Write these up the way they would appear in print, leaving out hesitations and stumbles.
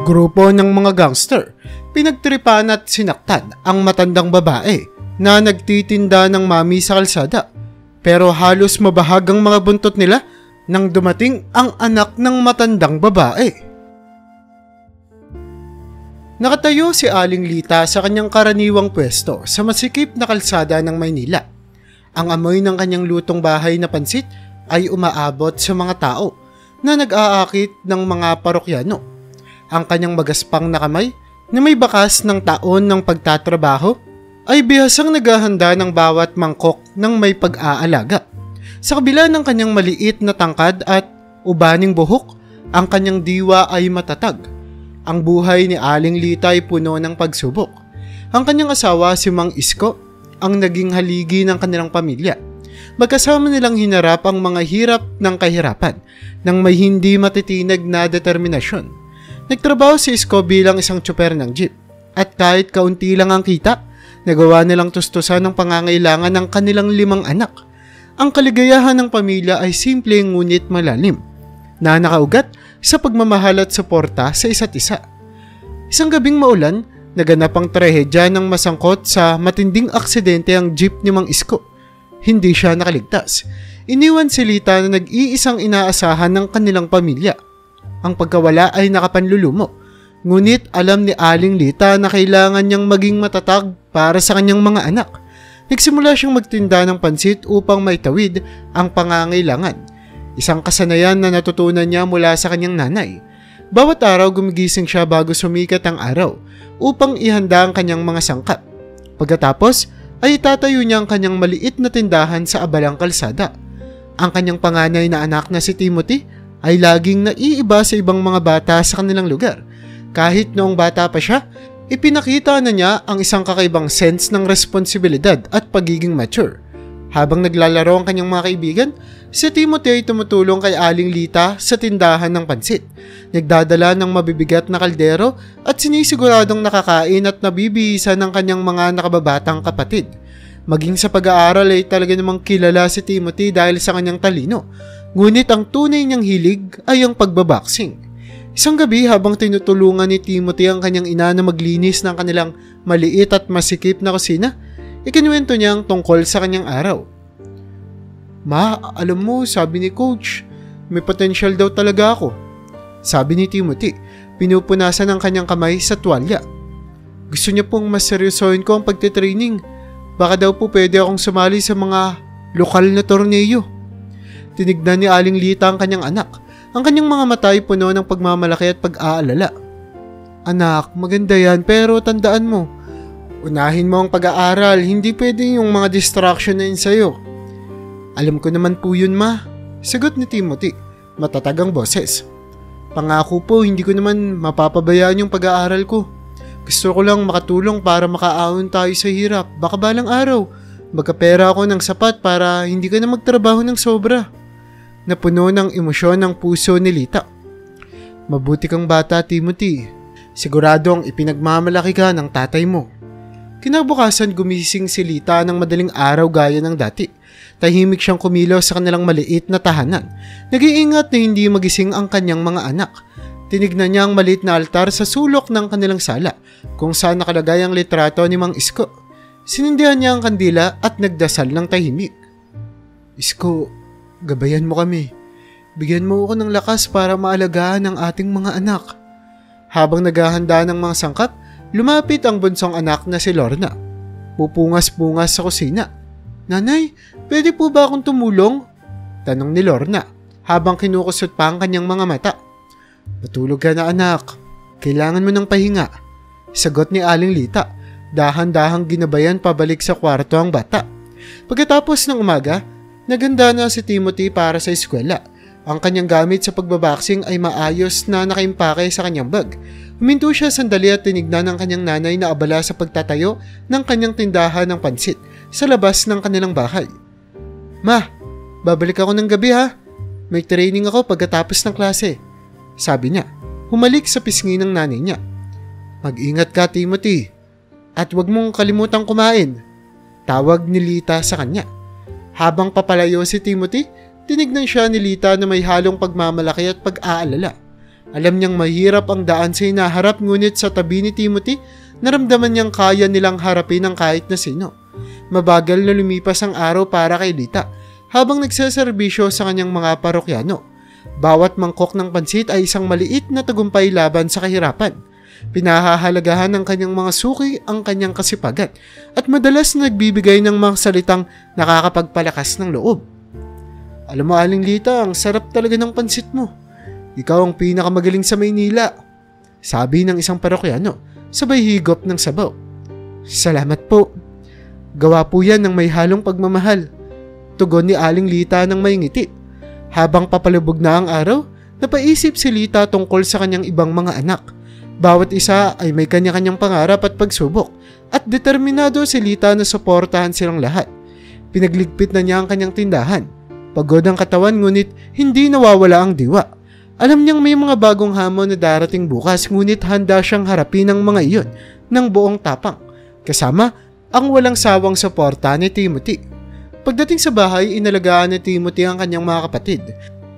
Grupo ng mga gangster, pinagtripan at sinaktan ang matandang babae na nagtitinda ng mami sa kalsada. Pero halos mabahagang mga buntot nila nang dumating ang anak ng matandang babae. Nakatayo si Aling Lita sa kanyang karaniwang pwesto sa masikip na kalsada ng Maynila. Ang amoy ng kanyang lutong bahay na pansit ay umaabot sa mga tao na nag-aakit ng mga parokyano. Ang kanyang magaspang na kamay na may bakas ng taon ng pagtatrabaho ay bihasang naghahanda ng bawat mangkok ng may pag-aalaga. Sa kabila ng kanyang maliit na tangkad at ubaning buhok, ang kanyang diwa ay matatag. Ang buhay ni Aling Lita ay puno ng pagsubok. Ang kanyang asawa si Mang Isko ang naging haligi ng kanilang pamilya. Magkasama nilang hinarap ang mga hirap ng kahirapan ng may hindi matitinag na determinasyon. Nagtrabaho si Isko bilang isang tsuper ng jeep at kahit kaunti lang ang kita, nagawa nilang tustusan ng pangangailangan ng kanilang 5 anak. Ang kaligayahan ng pamilya ay simple ngunit malalim na nakaugat sa pagmamahal at suporta sa isa't isa. Isang gabing maulan, naganap ang trahedya ng masangkot sa matinding aksidente ang jeep ni Mang Isko. Hindi siya nakaligtas. Iniwan si Lita na nag-iisang inaasahan ng kanilang pamilya. Ang pagkawala ay nakapanlulumo, ngunit alam ni Aling Lita na kailangan niyang maging matatag para sa kanyang mga anak. Nagsimula siyang magtinda ng pansit upang maitawid ang pangangailangan. Isang kasanayan na natutunan niya mula sa kanyang nanay. Bawat araw gumigising siya bago sumikat ang araw upang ihanda ang kanyang mga sangkap. Pagkatapos ay itatayo niya ang kanyang maliit na tindahan sa abalang kalsada. Ang kanyang panganay na anak na si Timothy ay laging naiiba sa ibang mga bata sa kanilang lugar. Kahit noong bata pa siya, ipinakita na niya ang isang kakaibang sense ng responsibilidad at pagiging mature. Habang naglalaro ang kanyang mga kaibigan, si Timothy ay tumutulong kay Aling Lita sa tindahan ng pansit. Nagdadala ng mabibigat na kaldero at sinisiguradong nakakain at nabibihisa ng kanyang mga nakababatang kapatid. Maging sa pag-aaral ay talaga namang kilala si Timothy dahil sa kanyang talino. Ngunit ang tunay niyang hilig ay ang pagbaboxing. Isang gabi habang tinutulungan ni Timothy ang kanyang ina na maglinis ng kanilang maliit at masikip na kusina, ikinuwento niya ang tungkol sa kanyang araw. Ma, alam mo, sabi ni Coach, may potential daw talaga ako. Sabi ni Timothy, pinupunasan ang kanyang kamay sa tuwalya. Gusto niya pong mas seryosohin ko ang pagtitraining. Baka daw po pwede akong sumali sa mga lokal na torneo. Tinignan ni Aling Lita ang kanyang anak. Ang kanyang mga mata ay puno ng pagmamalaki at pag-aalala. Anak, maganda yan pero tandaan mo, unahin mo ang pag-aaral, hindi pwede yung mga distraction na yun sa'yo. Alam ko naman po yun, ma. Sagot ni Timothy, matatag ang boses. Pangako po, hindi ko naman mapapabayaan yung pag-aaral ko. Gusto ko lang makatulong para makaahon tayo sa hirap. Baka balang araw, magkapera ako ng sapat para hindi ka na magtrabaho ng sobra. Napuno ng emosyon ang puso ni Lita. Mabuti kang bata, Timothy. Siguradong ipinagmamalaki ka ng tatay mo. Kinabukasan gumising si Lita ng madaling araw gaya ng dati. Tahimik siyang kumilos sa kanilang maliit na tahanan. Nag-iingat na hindi magising ang kanyang mga anak. Tinignan niya ang maliit na altar sa sulok ng kanilang sala kung saan nakalagay ang litrato ni Mang Isko. Sinindihan niya ang kandila at nagdasal ng tahimik. Isko, gabayan mo kami. Bigyan mo ako ng lakas para maalagaan ang ating mga anak. Habang naghahanda ng mga sangkap, lumapit ang bunsong anak na si Lorna. Pupungas-pungas sa kusina. Nanay, pwede po ba akong tumulong? Tanong ni Lorna habang kinukusot pa ang kanyang mga mata. Matulog ka na anak. Kailangan mo ng pahinga. Sagot ni Aling Lita. Dahan-dahang ginabayan pabalik sa kwarto ang bata. Pagkatapos ng umaga, naganda na si Timothy para sa eskwela. Ang kanyang gamit sa pagbaboxing ay maayos na nakaimpake sa kanyang bag. Huminto siya sandali at tinignan ang kanyang nanay na abala sa pagtatayo ng kanyang tindahan ng pansit sa labas ng kanilang bahay. Ma, babalik ako ng gabi ha. May training ako pagkatapos ng klase. Sabi niya, humalik sa pisngi ng nanay niya. Mag-ingat ka, Timothy. At huwag mong kalimutang kumain. Tawag ni Lita sa kanya. Habang papalayo si Timothy, tinignan siya ni Lita na may halong pagmamalaki at pag-aalala. Alam niyang mahirap ang daan sa hinaharap, ngunit sa tabi ni Timothy, naramdaman niyang kaya nilang harapin ang kahit na sino. Mabagal na lumipas ang araw para kay Lita habang nagsaserbisyo sa kanyang mga parokyano. Bawat mangkok ng pansit ay isang maliit na tagumpay laban sa kahirapan. Pinahahalagahan ng kanyang mga suki ang kanyang kasipagan at madalas nagbibigay ng mga salitang nakakapagpalakas ng loob. Alam mo, Aling Lita, ang sarap talaga ng pansit mo. Ikaw ang pinakamagaling sa Maynila, sabi ng isang parokyano, sabay higop ng sabaw. Salamat po. Gawa po yan ng may halong pagmamahal, tugon ni Aling Lita ng may ngiti. Habang papalubog na ang araw, napaisip si Lita tungkol sa kanyang ibang mga anak. Bawat isa ay may kanya-kanyang pangarap at pagsubok, at determinado si Lita na suportahan silang lahat. Pinagligpit na niya ang kanyang tindahan. Pagod ang katawan, ngunit hindi nawawala ang diwa. Alam niyang may mga bagong hamon na darating bukas, ngunit handa siyang harapin ang mga iyon ng buong tapang, kasama ang walang sawang suporta ni Timothy. Pagdating sa bahay, inalagaan ni Timothy ang kanyang mga kapatid.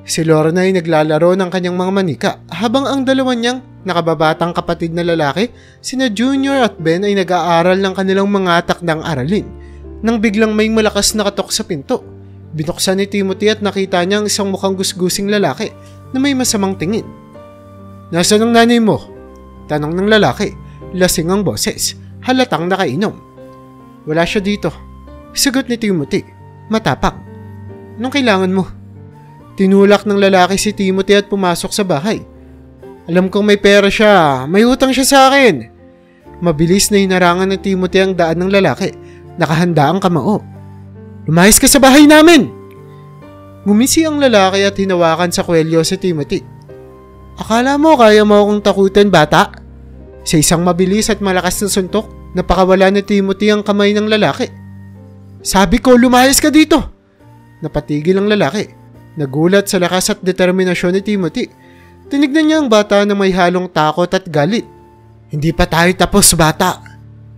Si Lorna ay naglalaro ng kanyang mga manika, habang ang dalawa niyang nakababatang kapatid na lalaki, sina Junior at Ben, ay nag-aaral ng kanilang mga takdang aralin. Nang biglang may malakas na katok sa pinto, binuksan ni Timothy at nakita niya ang isang mukhang gusgusing lalaki na may masamang tingin. Nasaan ang nanay mo? Tanong ng lalaki. Lasing ang boses, halatang nakainom. Wala siya dito, sagot ni Timothy, matapang. Anong kailangan mo? Tinulak ng lalaki si Timothy at pumasok sa bahay. Alam kong may pera siya, may utang siya sa akin. Mabilis na hinarangan ni Timothy ang daan ng lalaki, nakahanda ang kamao. Lumayas ka sa bahay namin! Ngumisi ang lalaki at hinawakan sa kwelyo si Timothy. Akala mo kaya mo akong takutin, bata? Sa isang mabilis at malakas na suntok, napakawala ni Timothy ang kamay ng lalaki. Sabi ko, lumayas ka dito! Napatigil ang lalaki. Nagulat sa lakas at determinasyon ni Timothy. Tinignan niya ang bata na may halong takot at galit. Hindi pa tayo tapos, bata,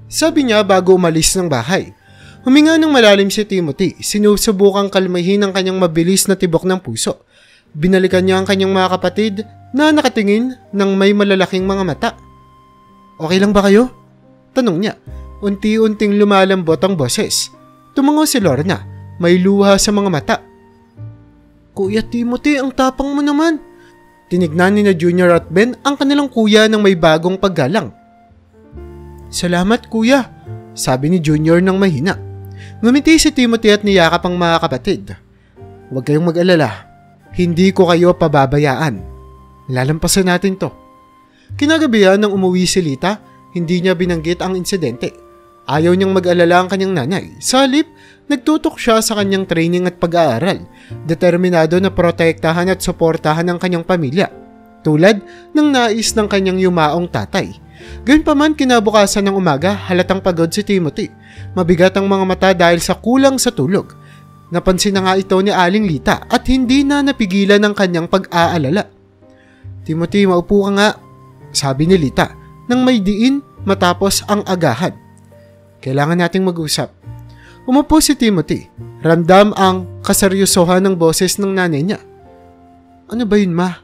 sabi niya bago umalis ng bahay. Huminga ng malalim si Timothy, sinusubukang kalmahin ang kanyang mabilis na tibok ng puso. Binalikan niya ang kanyang mga kapatid na nakatingin ng may malalaking mga mata. Okay lang ba kayo? Tanong niya. Unti-unting lumalambot ang boses. Tumango si Lorna, may luha sa mga mata. Kuya Timothy, ang tapang mo naman. Tinignan ni na Junior at Ben ang kanilang kuya ng may bagong paggalang. Salamat kuya, sabi ni Junior ng mahina. Ngumiti si Timothy at niyakap ang mga kapatid. Huwag kayong mag-alala. Hindi ko kayo pababayaan. Lalampasan natin to. Kinagabihan nang umuwi si Lita, hindi niya binanggit ang insidente. Ayaw niyang mag-alala ang kanyang nanay. Sa halip, nagtutok siya sa kanyang training at pag-aaral. Determinado na protektahan at suportahan ang kanyang pamilya. Tulad ng nais ng kanyang yumaong tatay. Gayunpaman, kinabukasan ng umaga, halatang pagod si Timothy. Mabigat ang mga mata dahil sa kulang sa tulog. Napansin na nga ito ni Aling Lita at hindi na napigilan ang kanyang pag-aalala. Timothy, maupo ka nga, sabi ni Lita nang may diin matapos ang agahan. Kailangan nating mag-usap. Umupo si Timothy. Ramdam ang kaseryosohan ng boses ng nanay niya. Ano ba yun, ma?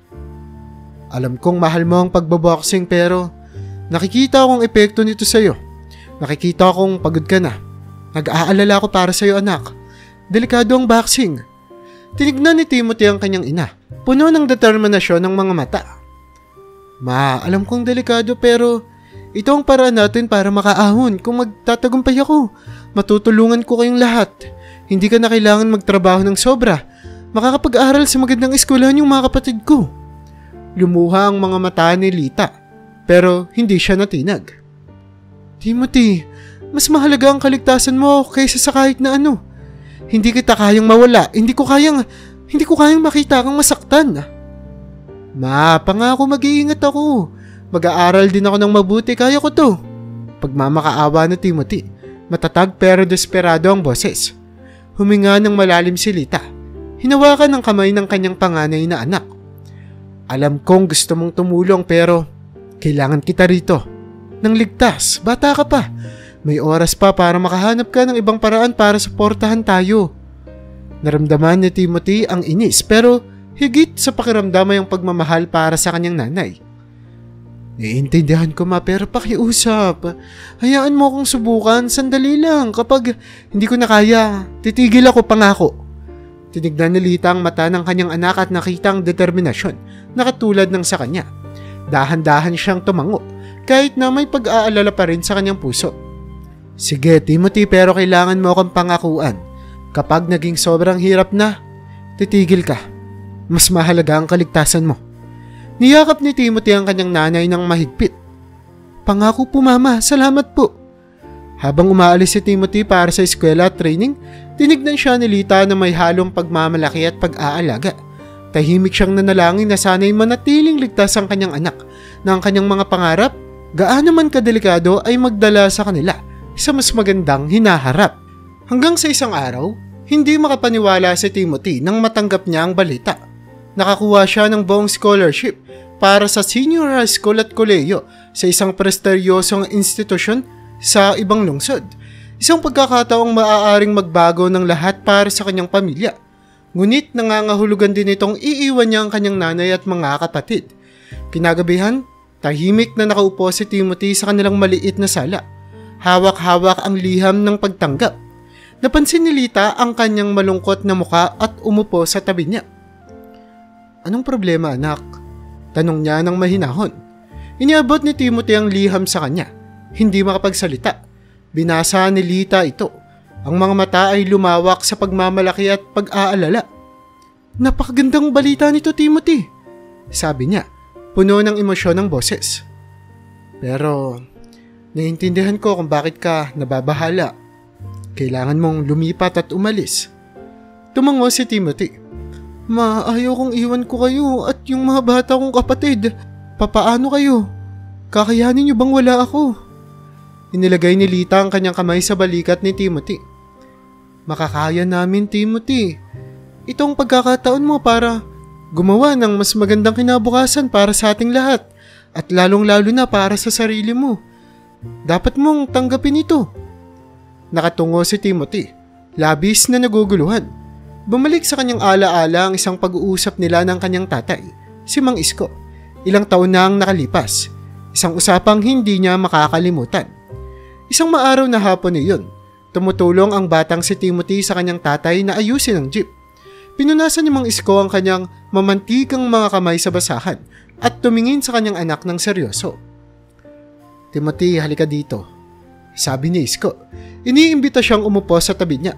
Alam kong mahal mo ang pagbaboxing pero nakikita akong epekto nito sa'yo. Nakikita akong pagod ka na. Nag-aalala ko para sa'yo, anak. Delikado ang boxing. Tinignan ni Timothy ang kanyang ina, puno ng determinasyon ng mga mata. Ma, alam kong delikado pero ito ang paraan natin para makaahon. Kung magtatagumpay ako, matutulungan ko kayong lahat. Hindi ka na kailangan magtrabaho ng sobra. Makakapag-aral sa magandang eskwelahan yung mga kapatid ko. Lumuha ang mga mata ni Lita, pero hindi siya natinag. Timothy, mas mahalaga ang kaligtasan mo kaysa sa kahit na ano. Hindi kita kayang mawala. Hindi ko kayang makita kang masaktan. Ma, pangako mag-iingat ako. Mag-aaral din ako ng mabuti, kaya ko to. Pagmamakaawa ni Timothy. Matatag pero desperado ang boses. Huminga ng malalim si Lita. Hinawakan ng kamay ng kanyang panganay na anak. Alam kong gusto mong tumulong pero kailangan kita rito. Nang ligtas, bata ka pa. May oras pa para makahanap ka ng ibang paraan para suportahan tayo. Naramdaman ni Timothy ang inis pero higit sa pakiramdam ay ang pagmamahal para sa kanyang nanay. Naiintindihan ko ma, pero pakiusap. Hayaan mo akong subukan, sandali lang. Kapag hindi ko na kaya, titigil ako, pangako. Tinignan ni Lita ang mata ng kanyang anak at nakita ang determinasyon na katulad ng sa kanya. Dahan-dahan siyang tumango kahit na may pag-aalala pa rin sa kanyang puso. Sige Timothy, pero kailangan mo akong pangakuan. Kapag naging sobrang hirap na, titigil ka. Mas mahalaga ang kaligtasan mo. Niyakap ni Timothy ang kanyang nanay ng mahigpit. Pangako po mama, salamat po. Habang umaalis si Timothy para sa eskwela at training, tinignan siya ni Lita na may halong pagmamalaki at pag-aalaga. Tahimik siyang nanalangin na sana'y manatiling ligtas ang kanyang anak na ang kanyang mga pangarap, gaano man kadelikado, ay magdala sa kanila sa mas magandang hinaharap. Hanggang sa isang araw, hindi makapaniwala si Timothy nang matanggap niya ang balita. Nakakuha siya ng buong scholarship para sa senior high school at kolehiyo sa isang prestigyosong institusyon sa ibang lungsod. Isang pagkakataong maaaring magbago ng lahat para sa kanyang pamilya. Ngunit nangangahulugan din itong iiwan niya ang kanyang nanay at mga kapatid. Kinagabihan, tahimik na nakaupo si Timothy sa kanilang maliit na sala. Hawak-hawak ang liham ng pagtanggap. Napansin ni Lita ang kanyang malungkot na muka at umupo sa tabi niya. Anong problema, anak? Tanong niya ng mahinahon. Iniabot ni Timothy ang liham sa kanya. Hindi makapagsalita. Binasa ni Lita ito. Ang mga mata ay lumawak sa pagmamalaki at pag-aalala. Napakagandang balita nito, Timothy, sabi niya, puno ng emosyon ng boses. Pero naiintindihan ko kung bakit ka nababahala. Kailangan mong lumipat at umalis. Tumango si Timothy. Ma, ayaw kong iwan ko kayo at yung mga bata kong kapatid. Papaano kayo? Kakayanin niyo bang wala ako? Inilagay ni Lita ang kanyang kamay sa balikat ni Timothy. Makakaya namin, Timothy. Itong pagkakataon mo para gumawa ng mas magandang kinabukasan para sa ating lahat at lalong-lalo na para sa sarili mo. Dapat mong tanggapin ito. Nakatungo si Timothy, labis na naguguluhan. Bumalik sa kanyang alaala ang isang pag-uusap nila ng kanyang tatay, si Mang Isko. Ilang taon na ang nakalipas. Isang usapang hindi niya makakalimutan. Isang maaraw na hapon na iyon, tumutulong ang batang si Timothy sa kanyang tatay na ayusin ang jeep. Pinunasan ni Mang Isko ang kanyang mamantikang mga kamay sa basahan at tumingin sa kanyang anak ng seryoso. Timothy, halika dito, sabi ni Isko. Iniimbita siyang umupo sa tabi niya.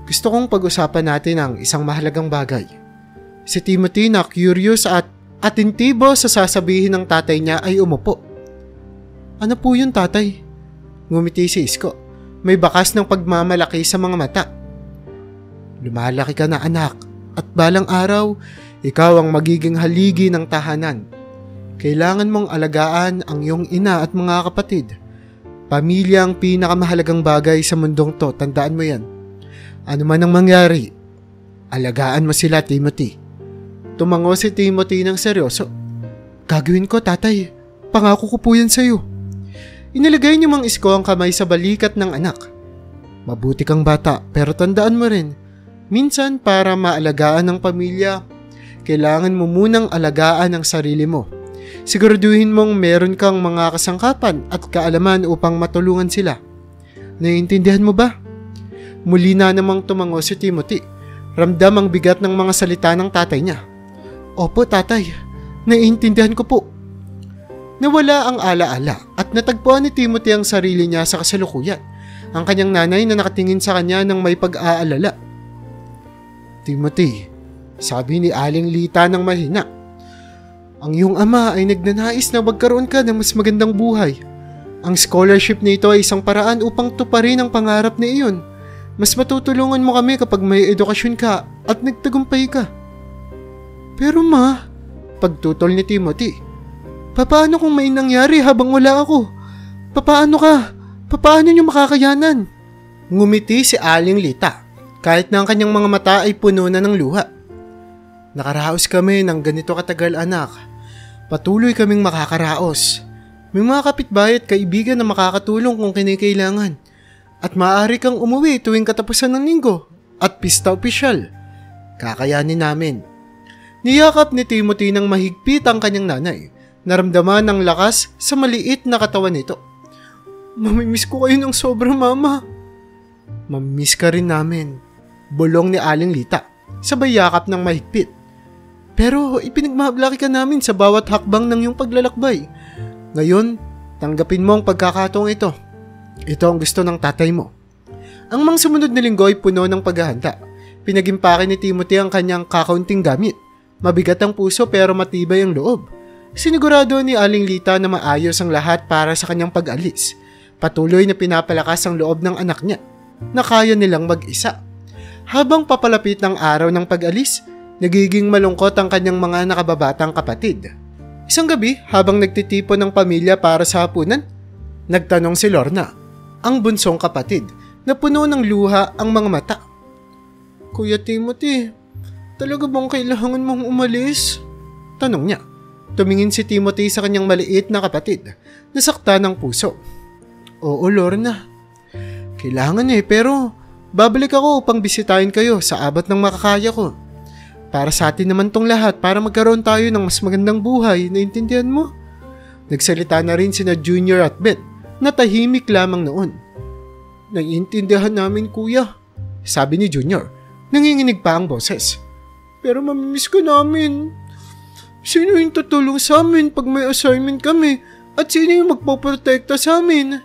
Gusto kong pag-usapan natin ang isang mahalagang bagay. Si Timothy na curious at atintibo sa sasabihin ng tatay niya ay umupo. Ano po yun, tatay? Ngumiti si Isko. May bakas ng pagmamalaki sa mga mata. Lumalaki ka na, anak, at balang araw, ikaw ang magiging haligi ng tahanan. Kailangan mong alagaan ang iyong ina at mga kapatid. Pamilya ang pinakamahalagang bagay sa mundong to, tandaan mo yan. Ano man ang mangyari, alagaan mo sila, Timothy. Tumango si Timothy ng seryoso. Gagawin ko, tatay. Pangako ko po yan sa'yo. Inilagay ni Mang Isko ang kamay sa balikat ng anak. Mabuti kang bata, pero tandaan mo rin, minsan para maalagaan ng pamilya, kailangan mo munang alagaan ang sarili mo. Siguraduhin mong meron kang mga kasangkapan at kaalaman upang matulungan sila. Naiintindihan mo ba? Muli na namang tumango si Timothy. Ramdam ang bigat ng mga salita ng tatay niya. Opo, tatay. Naiintindihan ko po. Nawala ang alaala at natagpuan ni Timothy ang sarili niya sa kasalukuyan. Ang kanyang nanay na nakatingin sa kanya ng may pag-aalala. Timothy, sabi ni Aling Lita ng mahina, ang iyong ama ay nagnanais na magkaroon ka ng mas magandang buhay. Ang scholarship nito ay isang paraan upang tuparin ang pangarap na iyon. Mas matutulungan mo kami kapag may edukasyon ka at nagtagumpay ka. Pero ma, pagtutol ni Timothy, papaano kung may nangyari habang wala ako? Papaano ka? Papaano niyo makakayanan? Ngumiti si Aling Lita, kahit na ang kanyang mga mata ay puno na ng luha. Nakaraos kami ng ganito katagal, anak. Patuloy kaming makakaraos. May mga kapitbahay at kaibigan na makakatulong kung kinikailangan. At maaari kang umuwi tuwing katapusan ng linggo at pista opisyal. Kakayanin namin. Niyakap ni Timothy ng mahigpit ang kanyang nanay. Naramdaman ng lakas sa maliit na katawan nito. Mamimiss ko kayo ng sobra, Mama. Mamimiss ka rin namin. Bulong ni Aling Lita, sabay yakap ng mahigpit. Pero ipinagmamalaki ka namin sa bawat hakbang ng iyong paglalakbay. Ngayon, tanggapin mo ang pagkakataong ito. Ito ang gusto ng tatay mo. Ang mga sumunod na linggo ay puno ng paghahanda. Pinagimpake ni Timothy ang kanyang kakaunting gamit. Mabigat ang puso pero matibay ang loob. Sinigurado ni Aling Lita na maayos ang lahat para sa kanyang pag-alis. Patuloy na pinapalakas ang loob ng anak niya na kaya nilang mag-isa. Habang papalapit ng araw ng pag-alis, nagiging malungkot ang kanyang mga nakababatang kapatid. Isang gabi, habang nagtitipon ng pamilya para sa hapunan, nagtanong si Lorna, ang bunsong kapatid, na puno ng luha ang mga mata. Kuya Timothy, talaga bang kailangan mong umalis? Tanong niya. Tumingin si Timothy sa kanyang maliit na kapatid, nasakta ng puso. Oo, Lorna. Kailangan pero babalik ako upang bisitahin kayo sa abot ng makakaya ko. Para sa atin naman tong lahat para magkaroon tayo ng mas magandang buhay, naintindihan mo? Nagsalita na rin sina Junior at Beth na tahimik lamang noon. Naiintindihan namin, kuya, sabi ni Junior. Nanginginig pa ang boses. Pero mamimiss ko namin. Sino yung tutulong sa amin pag may assignment kami? At sino yung magpoprotekta sa amin?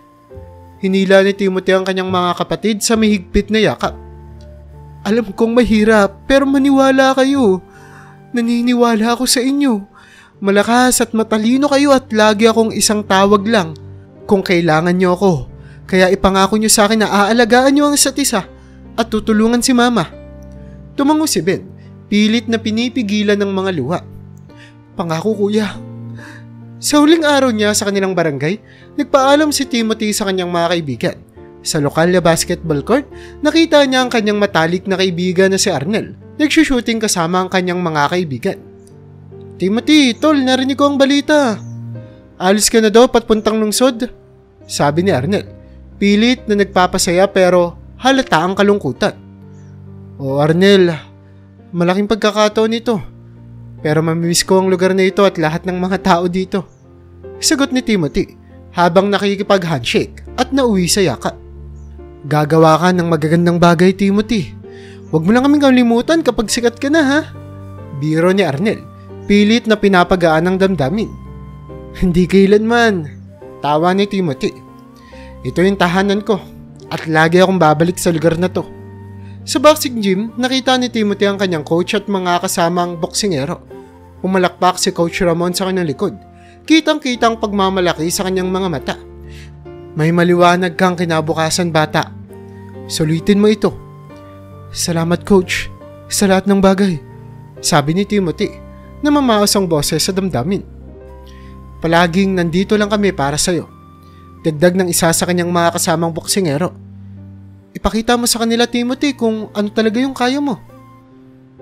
Hinila ni Timothy ang kanyang mga kapatid sa mahigpit na yakap. Alam kong mahirap pero maniwala kayo. Naniniwala ako sa inyo. Malakas at matalino kayo at lagi akong isang tawag lang kung kailangan niyo ako. Kaya ipangako niyo sa akin na aalagaan niyo ang isa't isa at tutulungan si Mama. Tumango si Ben, pilit na pinipigilan ng mga luha. Pangako, kuya. Sa huling araw niya sa kanilang barangay, nagpaalam si Timothy sa kanyang mga kaibigan. Sa lokal na basketball court, nakita niya ang kanyang matalik na kaibigan na si Arnel. Nagsushooting kasama ang kanyang mga kaibigan. Timothy, tol, narinig ko ang balita. Alis ka na daw patpuntang lungsod? Sabi ni Arnel. Pilit na nagpapasaya pero halata ang kalungkutan. O Arnel, malaking pagkakataon ito. Pero mamimiss ko ang lugar na ito at lahat ng mga tao dito. Sagot ni Timothy habang nakikipag-handshake at nauwi sa yakap. Gagawa ka ng magagandang bagay, Timothy. Huwag mo lang kaming kalimutan kapag sikat ka na, ha? Biro ni Arnel, pilit na pinapagaan ng damdamin. Hindi kailanman. Tawa ni Timothy. Ito yung tahanan ko at lagi akong babalik sa lugar na to. Sa boxing gym, nakita ni Timothy ang kanyang coach at mga kasamang boksingero. Pumalakpak si Coach Ramon sa kanyang likod. Kitang-kitang pagmamalaki sa kanyang mga mata. May maliwanag kang kinabukasan, bata. Sulitin mo ito. Salamat, Coach, sa lahat ng bagay, sabi ni Timothy na mamaos ang boses sa damdamin. Palaging nandito lang kami para sa'yo. Dagdag ng isa sa kanyang mga kasamang boksingero. Ipakita mo sa kanila, Timothy, kung ano talaga yung kaya mo.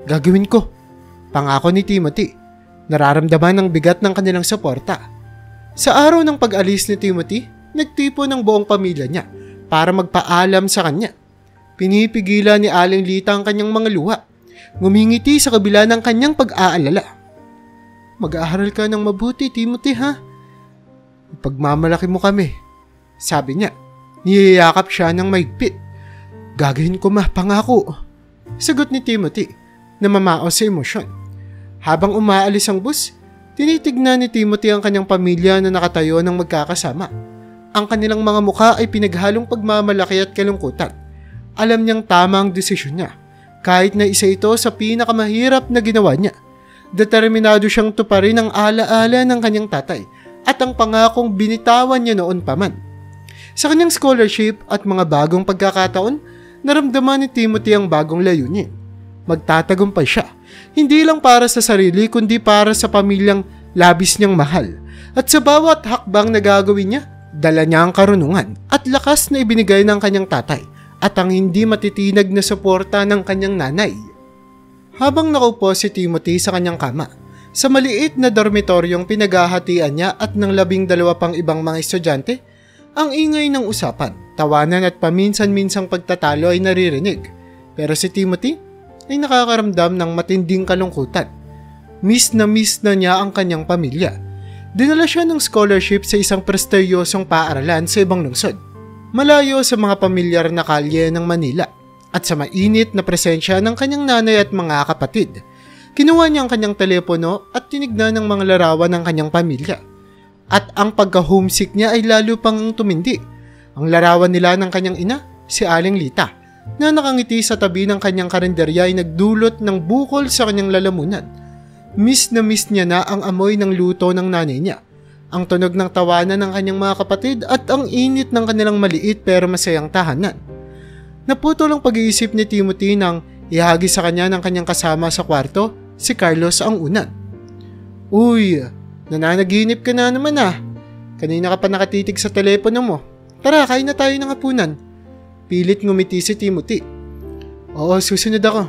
Gagawin ko. Pangako ni Timothy. Nararamdaman ng bigat ng kanilang suporta. Sa araw ng pag-alis ni Timothy, nagtipo ng buong pamilya niya para magpaalam sa kanya. Pinipigilan ni Aling Lita ang kanyang mga luha. Ngumingiti sa kabila ng kanyang pag-aalala. Mag-aaral ka ng mabuti, Timothy, ha? Pagmamalaki mo kami, sabi niya. Niyayakap siya ng maigpit. Gagawin ko, ma, pangako. Sagot ni Timothy na mamaos sa emosyon. Habang umaalis ang bus, tinitignan ni Timothy ang kanyang pamilya na nakatayo ng magkakasama. Ang kanilang mga mukha ay pinaghalong pagmamalaki at kalungkutan. Alam niyang tama ang desisyon niya, kahit na isa ito sa pinakamahirap na ginawa niya. Determinado siyang tuparin ang alaala ng kanyang tatay at ang pangakong binitawan niya noon pa man. Sa kanyang scholarship at mga bagong pagkakataon, naramdaman ni Timothy ang bagong layunin. Magtatagumpay siya, hindi lang para sa sarili kundi para sa pamilyang labis niyang mahal. At sa bawat hakbang na gagawin niya, dala niya ang karunungan at lakas na ibinigay ng kanyang tatay at ang hindi matitinag na suporta ng kanyang nanay. Habang nakaupo si Timothy sa kanyang kama, sa maliit na dormitoryong pinaghahatian niya at ng 12 pang ibang mga estudyante, ang ingay ng usapan, tawanan at paminsan-minsang pagtatalo ay naririnig. Pero si Timothy ay nakakaramdam ng matinding kalungkutan. Miss na niya ang kanyang pamilya. Dinala siya ng scholarship sa isang prestiyosong paaralan sa ibang lungsod, malayo sa mga pamilyar na kalye ng Manila at sa mainit na presensya ng kanyang nanay at mga kapatid. Kinuha niya ang kanyang telepono at tinignan ng mga larawan ng kanyang pamilya. At ang pagka-homesick niya ay lalo pang tumindi. Ang larawan nila ng kanyang ina, si Aling Lita, na nakangiti sa tabi ng kanyang karinderya ay nagdulot ng bukol sa kanyang lalamunan. Miss na miss niya na ang amoy ng luto ng nanay niya, ang tunog ng tawanan ng kanyang mga kapatid at ang init ng kanilang maliit pero masayang tahanan. Naputol ang pag-iisip ni Timothy nang ihagi sa kanya ng kanyang kasama sa kwarto, si Carlos ang unan. Uy, nananaginip ka na naman ah. Kanina ka pa nakatitig sa telepono mo. Tara, kain na tayo ng hapunan. Pilit ngumiti si Timothy. Oo, susunod ako.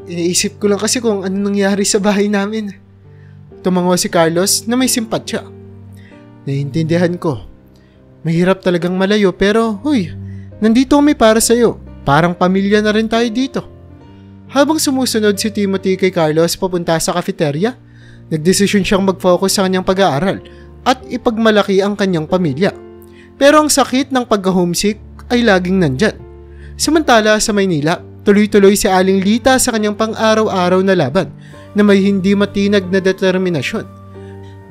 Iniisip ko lang kasi kung ano nangyari sa bahay namin. Tumango si Carlos na may simpatsya. Naiintindihan ko. Mahirap talagang malayo pero huy, nandito kami para sa'yo. Parang pamilya na rin tayo dito. Habang sumusunod si Timothy kay Carlos papunta sa cafeteria, nagdesisyon siyang mag-focus sa kanyang pag-aaral at ipagmalaki ang kanyang pamilya. Pero ang sakit ng pagka-homesick ay laging nandyan. Samantala sa Maynila, tuloy-tuloy si Aling Lita sa kanyang pang-araw-araw na laban na may hindi matinag na determinasyon.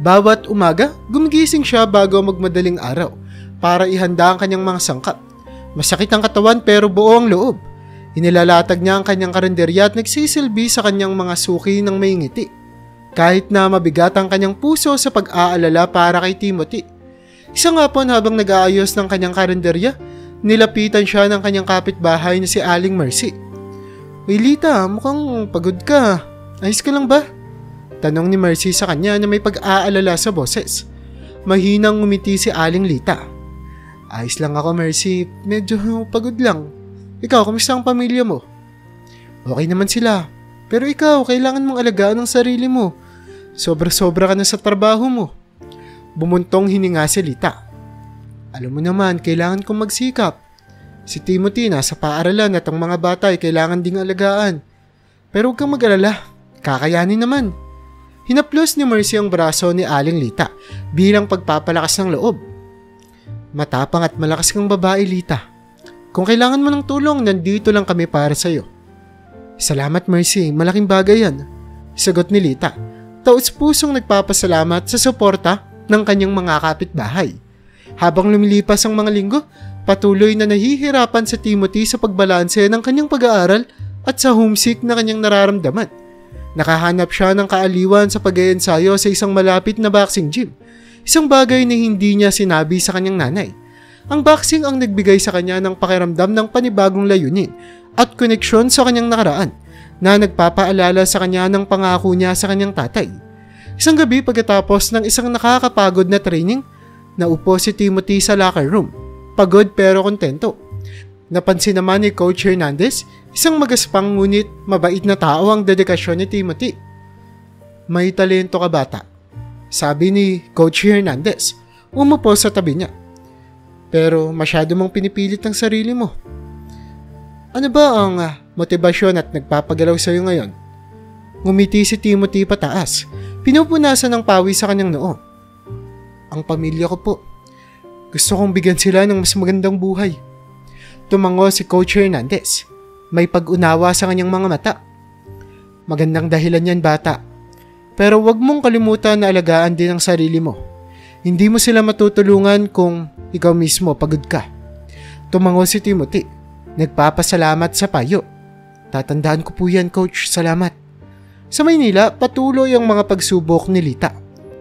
Bawat umaga, gumigising siya bago magmadaling araw para ihanda ang kanyang mga sangkap. Masakit ang katawan pero buo ang loob. Inilalatag niya ang kanyang karinderya at nagsisilbi sa kanyang mga suki ng may ngiti. Kahit na mabigat ang kanyang puso sa pag-aalala para kay Timothy. Isang hapon habang nag-aayos ng kanyang karinderya, nilapitan siya ng kanyang kapitbahay na si Aling Mercy. Uy Lita, mukhang pagod ka. Ayos ka lang ba? Tanong ni Mercy sa kanya na may pag-aalala sa boses. Mahinang ngumiti si Aling Lita. Ayos lang ako Mercy, medyo pagod lang. Ikaw, kumusta ang pamilya mo? Okay naman sila. Pero ikaw, kailangan mong alagaan ang sarili mo. Sobra-sobra ka na sa trabaho mo. Bumuntong hininga si Lita. Alam mo naman, kailangan kong magsikap. Si Timothy nasa paaralan at ang mga bata ay kailangan ding alagaan. Pero huwag kang mag-alala, kakayanin naman. Hinaplos ni Mercy ang braso ni Aling Lita bilang pagpapalakas ng loob. Matapang at malakas kang babae, Lita. Kung kailangan mo ng tulong, nandito lang kami para sa'yo. Salamat Mercy, malaking bagay yan. Sagot ni Lita, taos-pusong nagpapasalamat sa suporta ng kanyang mga kapitbahay. Habang lumilipas ang mga linggo, patuloy na nahihirapan si Timothy sa pagbalanse ng kanyang pag-aaral at sa homesick na kanyang nararamdaman. Nakahanap siya ng kaaliwan sa pag-iensayo sa isang malapit na boxing gym. Isang bagay na hindi niya sinabi sa kanyang nanay. Ang boxing ang nagbigay sa kanya ng pakiramdam ng panibagong layunin at koneksyon sa kanyang nakaraan na nagpapaalala sa kanya ng pangako niya sa kanyang tatay. Isang gabi pagkatapos ng isang nakakapagod na training, naupo si Timothy sa locker room. Pagod pero kontento. Napansin naman ni Coach Hernandez, isang magaspang ngunit mabait na tao ang dedikasyon ni Timothy. May talento ka bata, sabi ni Coach Hernandez. Umupo sa tabi niya. Pero masyado mong pinipilit ang sarili mo. Ano ba ang motibasyon at nagpapagalaw sa iyo ngayon? Ngumiti si Timothy pataas. Pinupunasan ng pawis sa kanyang noo. Ang pamilya ko po. Gusto kong bigyan sila ng mas magandang buhay. Tumango si Coach Hernandez. May pag-unawa sa kanyang mga mata. Magandang dahilan yan bata. Pero wag mong kalimutan na alagaan din ang sarili mo. Hindi mo sila matutulungan kung ikaw mismo pagod ka. Tumango si Timothy. Nagpapasalamat sa payo. Tatandaan ko po yan Coach, salamat. Sa Maynila, patuloy ang mga pagsubok ni Lita.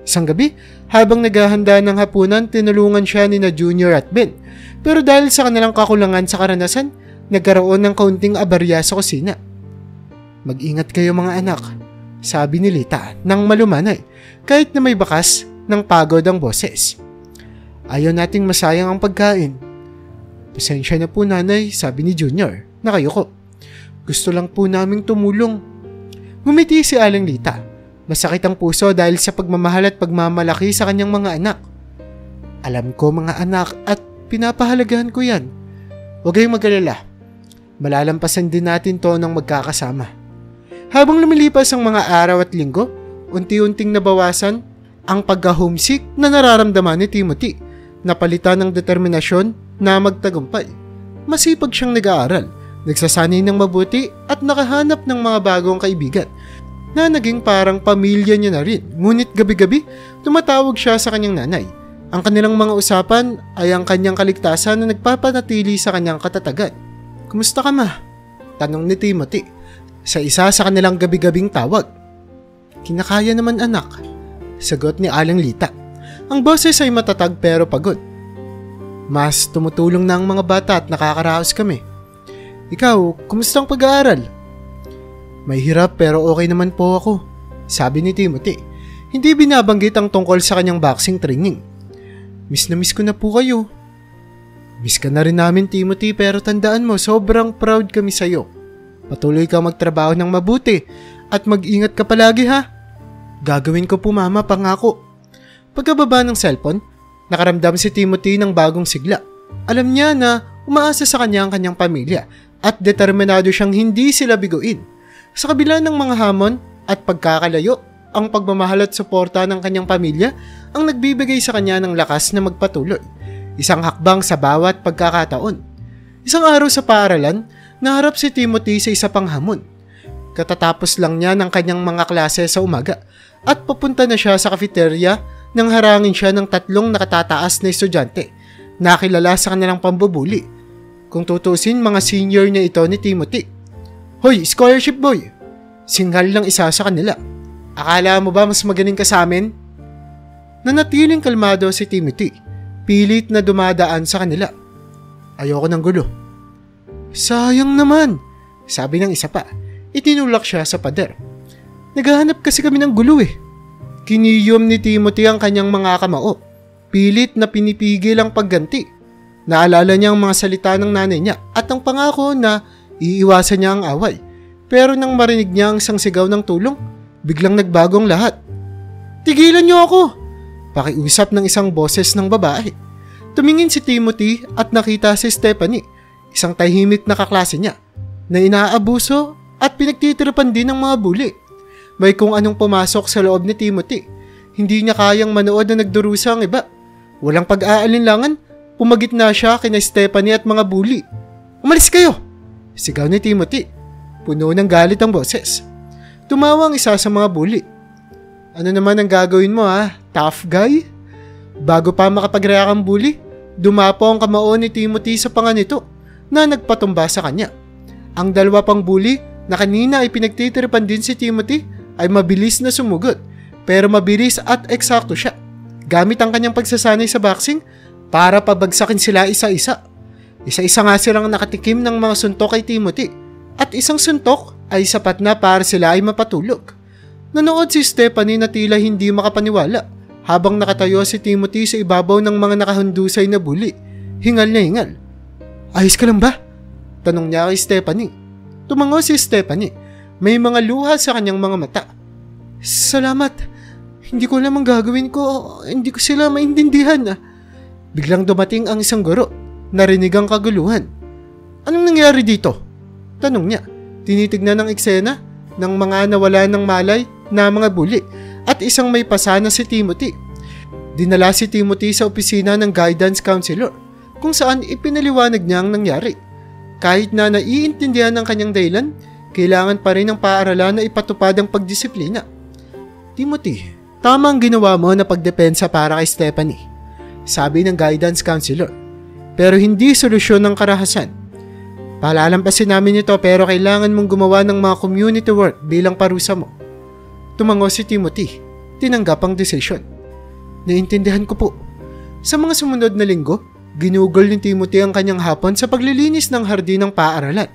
Isang gabi, habang naghahanda ng hapunan, tinulungan siya ni na Junior at Ben. Pero dahil sa kanilang kakulangan sa karanasan, nagkaroon ng kaunting abarya sa kusina. Mag-ingat kayo mga anak, sabi ni Lita nang malumanay, kahit na may bakas ng pagod ang boses. Ayaw nating masayang ang pagkain. Pasensya na po nanay, sabi ni Junior, nakayuko. Gusto lang po naming tumulong. Ngumiti si Aling Lita. Masakit ang puso dahil sa pagmamahal at pagmamalaki sa kanyang mga anak. Alam ko mga anak at pinapahalagahan ko yan. Huwag kayong mag-alala. Malalampasan din natin to ng magkakasama. Habang lumilipas ang mga araw at linggo, unti-unting nabawasan ang pagka-homesick na nararamdaman ni Timothy. Napalitan ng determinasyon na magtagumpay. Masipag siyang nag-aaral, nagsasanay ng mabuti at nakahanap ng mga bagong kaibigan na naging parang pamilya niya na rin. Ngunit gabi-gabi, tumatawag siya sa kanyang nanay. Ang kanilang mga usapan ay ang kanyang kaligtasan na nagpapanatili sa kanyang katatagan. "Kumusta ka, ma?" tanong ni Timothy sa isa sa kanilang gabi-gabing tawag. "Kinakaya naman, anak," sagot ni Aling Lita. Ang boses ay matatag pero pagod. "Mas tumutulong na ang mga bata at nakakaraos kami. Ikaw, kumusta ang pag-aaral?" "May hirap pero okay naman po ako," sabi ni Timothy. Hindi binabanggit ang tungkol sa kanyang boxing training. "Miss na miss ko na po kayo." "Miss ka na rin namin, Timothy, pero tandaan mo, sobrang proud kami sa'yo. Patuloy kang magtrabaho ng mabuti at mag-ingat ka palagi, ha?" "Gagawin ko po, mama, pangako." Pagkababa ng cellphone, nakaramdam si Timothy ng bagong sigla. Alam niya na umaasa sa kanya ang kanyang pamilya at determinado siyang hindi sila biguin. Sa kabila ng mga hamon at pagkakalayo, ang pagmamahal at suporta ng kanyang pamilya ang nagbibigay sa kanya ng lakas na magpatuloy. Isang hakbang sa bawat pagkakataon. Isang araw sa paaralan, naharap si Timothy sa isa pang hamon. Katatapos lang niya ng kanyang mga klase sa umaga at papunta na siya sa cafeteria nang harangin siya ng 3 nakatataas na estudyante na kilala sa kanilang pambubuli. Kung tutusin, mga senior niya ito ni Timothy. "Hoy, scholarship boy!" singhal ng isa sa kanila. "Akala mo ba mas magaling ka sa amin?" Nanatiling kalmado si Timothy, pilit na dumadaan sa kanila. "Ayoko ng gulo." "Sayang naman," sabi ng isa pa. Itinulak siya sa pader. "Naghahanap kasi kami ng gulo eh." Kiniyom ni Timothy ang kanyang mga kamao. Pilit na pinipigil ang pagganti. Naalala niya ang mga salita ng nanay niya at ang pangako na iiwasan niya ang away. Pero nang marinig niya ang isang sigaw ng tulong, biglang nagbagong lahat. "Tigilan niyo ako!" pakiusap ng isang boses ng babae. Tumingin si Timothy at nakita si Stephanie, isang tahimik na kaklase niya, na inaabuso at pinagtitirapan din ng mga bully. May kung anong pumasok sa loob ni Timothy. Hindi niya kayang manood na nagdurusa ang iba. Walang pag-aalinlangan, pumagit na siya kina Stephanie at mga bully. "Umalis kayo!" sigaw ni Timothy. Puno ng galit ang boses. Tumawa ang isa sa mga bully. "Ano naman ang gagawin mo, ha? Tough guy?" Bago pa makapag-react ang bully, dumapo ang kamao ni Timothy sa panga nito na nagpatumba sa kanya. Ang dalawa pang bully na kanina ay pinagtitiripan din si Timothy ay mabilis na sumugot, pero mabilis at eksakto siya. Gamit ang kanyang pagsasanay sa boxing para pabagsakin sila isa-isa. Isa-isa nga silang nakatikim ng mga suntok kay Timothy at isang suntok ay sapat na para sila ay mapatulog. Nanood si Stephanie na tila hindi makapaniwala habang nakatayo si Timothy sa ibabaw ng mga nakahundusay na bully. Hingal na hingal. "Ayos ka lang ba?" tanong niya kay Stephanie. Tumango si Stephanie. May mga luha sa kanyang mga mata. "Salamat. Hindi ko alam ang gagawin ko. Hindi ko sila maintindihan." Biglang dumating ang isang guro. Narinig ang kaguluhan. "Anong nangyari dito?" tanong niya. Tinitignan ng eksena ng mga nawala ng malay na mga bully at isang may pasa na si Timothy. Dinala si Timothy sa opisina ng guidance counselor kung saan ipinaliwanag niya ang nangyari. Kahit na naiintindihan ng kanyang dahilan, kailangan pa rin ng paaralan na ipatupad ang pagdisiplina. "Timothy, tama ang ginawa mo na pagdepensa para kay Stephanie," sabi ng guidance counselor. "Pero hindi solusyon ng karahasan. Palalampasin namin ito pero kailangan mong gumawa ng mga community work bilang parusa mo." Tumango si Timothy. Tinanggap ang desisyon. "Naintindihan ko po." Sa mga sumunod na linggo, ginugol ni Timothy ang kanyang hapon sa paglilinis ng hardin ng paaralan.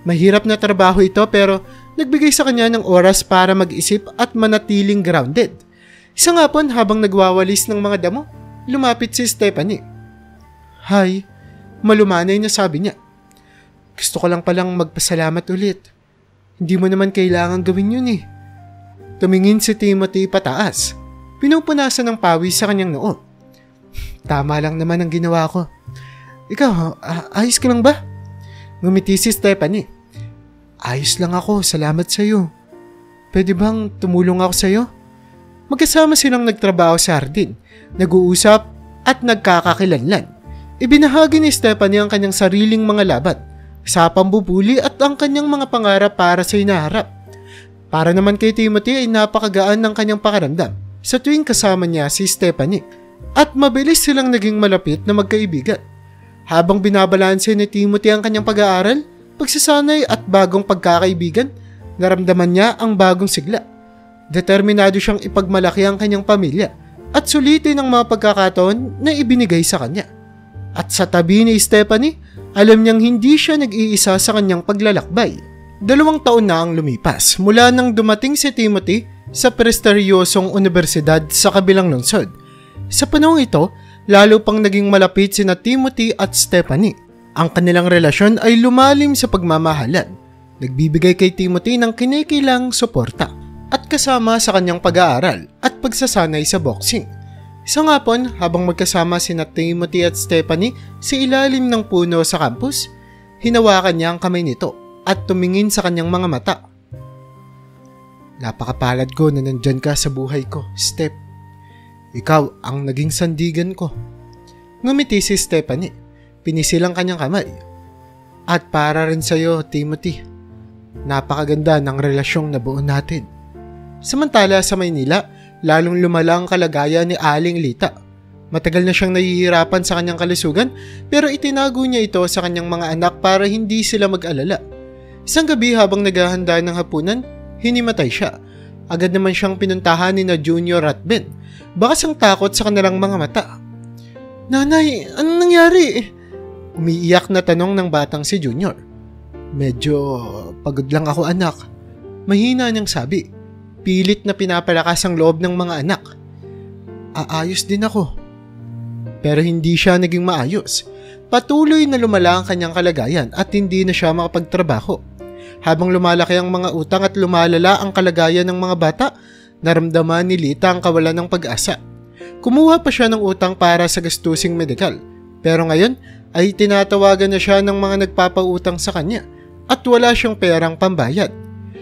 Mahirap na trabaho ito pero nagbigay sa kanya ng oras para mag-isip at manatiling grounded. Isang hapon habang nagwawalis ng mga damo, lumapit si Stephanie. "Hi," malumanay na sabi niya. "Gusto ko lang palang magpasalamat ulit. Hindi mo naman kailangan gawin yun eh." Tumingin si Timothy pataas. Pinupunasan ng pawis sa kanyang noo. "Tama lang naman ang ginawa ko. Ikaw, ayos ka lang ba?" Ngumiti si Stephanie. "Ayos lang ako, salamat sa'yo. Pwede bang tumulong ako sa'yo? Magkasama silang nagtrabaho sa hardin, nag-uusap at nagkakakilanlan. Ibinahagi ni Stephanie ang kanyang sariling mga laban sa pambubuli at ang kanyang mga pangarap para sa hinaharap. Para naman kay Timothy ay napakagaan ng kanyang pakiramdam sa tuwing kasama niya si Stephanie at mabilis silang naging malapit na magkaibigan. Habang binabalanse ni Timothy ang kanyang pag-aaral, pagsasanay at bagong pagkakaibigan, naramdaman niya ang bagong sigla. Determinado siyang ipagmalaki ang kanyang pamilya at sulitin ang mga pagkakataon na ibinigay sa kanya. At sa tabi ni Stephanie, alam niyang hindi siya nag-iisa sa kanyang paglalakbay. 2 taon na ang lumipas mula nang dumating si Timothy sa prestigyosong universidad sa kabilang lungsod. Sa panahong ito, lalo pang naging malapit sina Timothy at Stephanie. Ang kanilang relasyon ay lumalim sa pagmamahalan. Nagbibigay kay Timothy ng kinikilang suporta at kasama sa kanyang pag-aaral at pagsasanay sa boxing. Isang hapon, habang magkasama sina Timothy at Stephanie sa ilalim ng puno sa campus, hinawakan niya ang kamay nito at tumingin sa kanyang mga mata. Napakapalad ko na nandyan ka sa buhay ko, Steph. Ikaw ang naging sandigan ko. Ngumiti si Stephanie, pinisil ang kanyang kamay. At para rin sa'yo, Timothy. Napakaganda ng relasyong nabuo natin. Samantala sa Maynila, lalong lumala ang kalagayan ni Aling Lita. Matagal na siyang nahihirapan sa kanyang kalusugan pero itinago niya ito sa kanyang mga anak para hindi sila mag-alala. Isang gabi habang naghahanda ng hapunan, hinimatay siya. Agad naman siyang pinuntahan ni na Junior at Ben. Bakas ang takot sa kanilang mga mata. Nanay, anong nangyari? Umiiyak na tanong ng batang si Junior. Medyo pagod lang ako anak. Mahina niyang sabi. Pilit na pinapalakas ang loob ng mga anak. Aayos din ako. Pero hindi siya naging maayos. Patuloy na lumala ang kanyang kalagayan at hindi na siya makapagtrabaho. Habang lumalaki ang mga utang at lumalala ang kalagayan ng mga bata, naramdaman ni Lita ang kawalan ng pag-asa. Kumuha pa siya ng utang para sa gastusing medikal. Pero ngayon ay tinatawagan na siya ng mga nagpapautang sa kanya at wala siyang perang pambayad.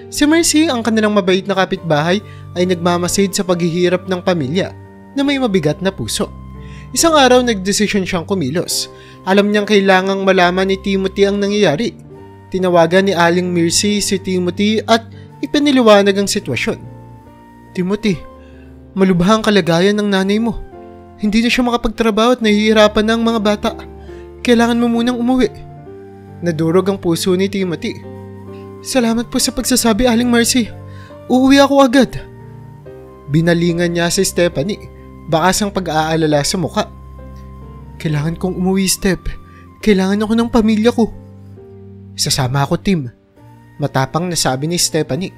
Si Mercy, ang kanilang mabait na kapitbahay, ay nagmamasid sa paghihirap ng pamilya na may mabigat na puso. Isang araw nagdesisyon siyang kumilos. Alam niyang kailangang malaman ni Timothy ang nangyayari. Tinawagan ni Aling Mercy si Timothy at ipiniliwanag ang sitwasyon. Timothy, malubha ang kalagayan ng nanay mo. Hindi na siya makapagtrabaho at nahihirapan na ang mga bata. Kailangan mo munang umuwi. Nadurog ang puso ni Timothy. Salamat po sa pagsasabi, Aling Mercy. Uuwi ako agad. Binalingan niya si Stephanie, bakas ang pag-aalala sa muka. Kailangan kong umuwi, Steph. Kailangan ako ng pamilya ko. Sasama ako, Tim. Matapang na sabi ni Stephanie.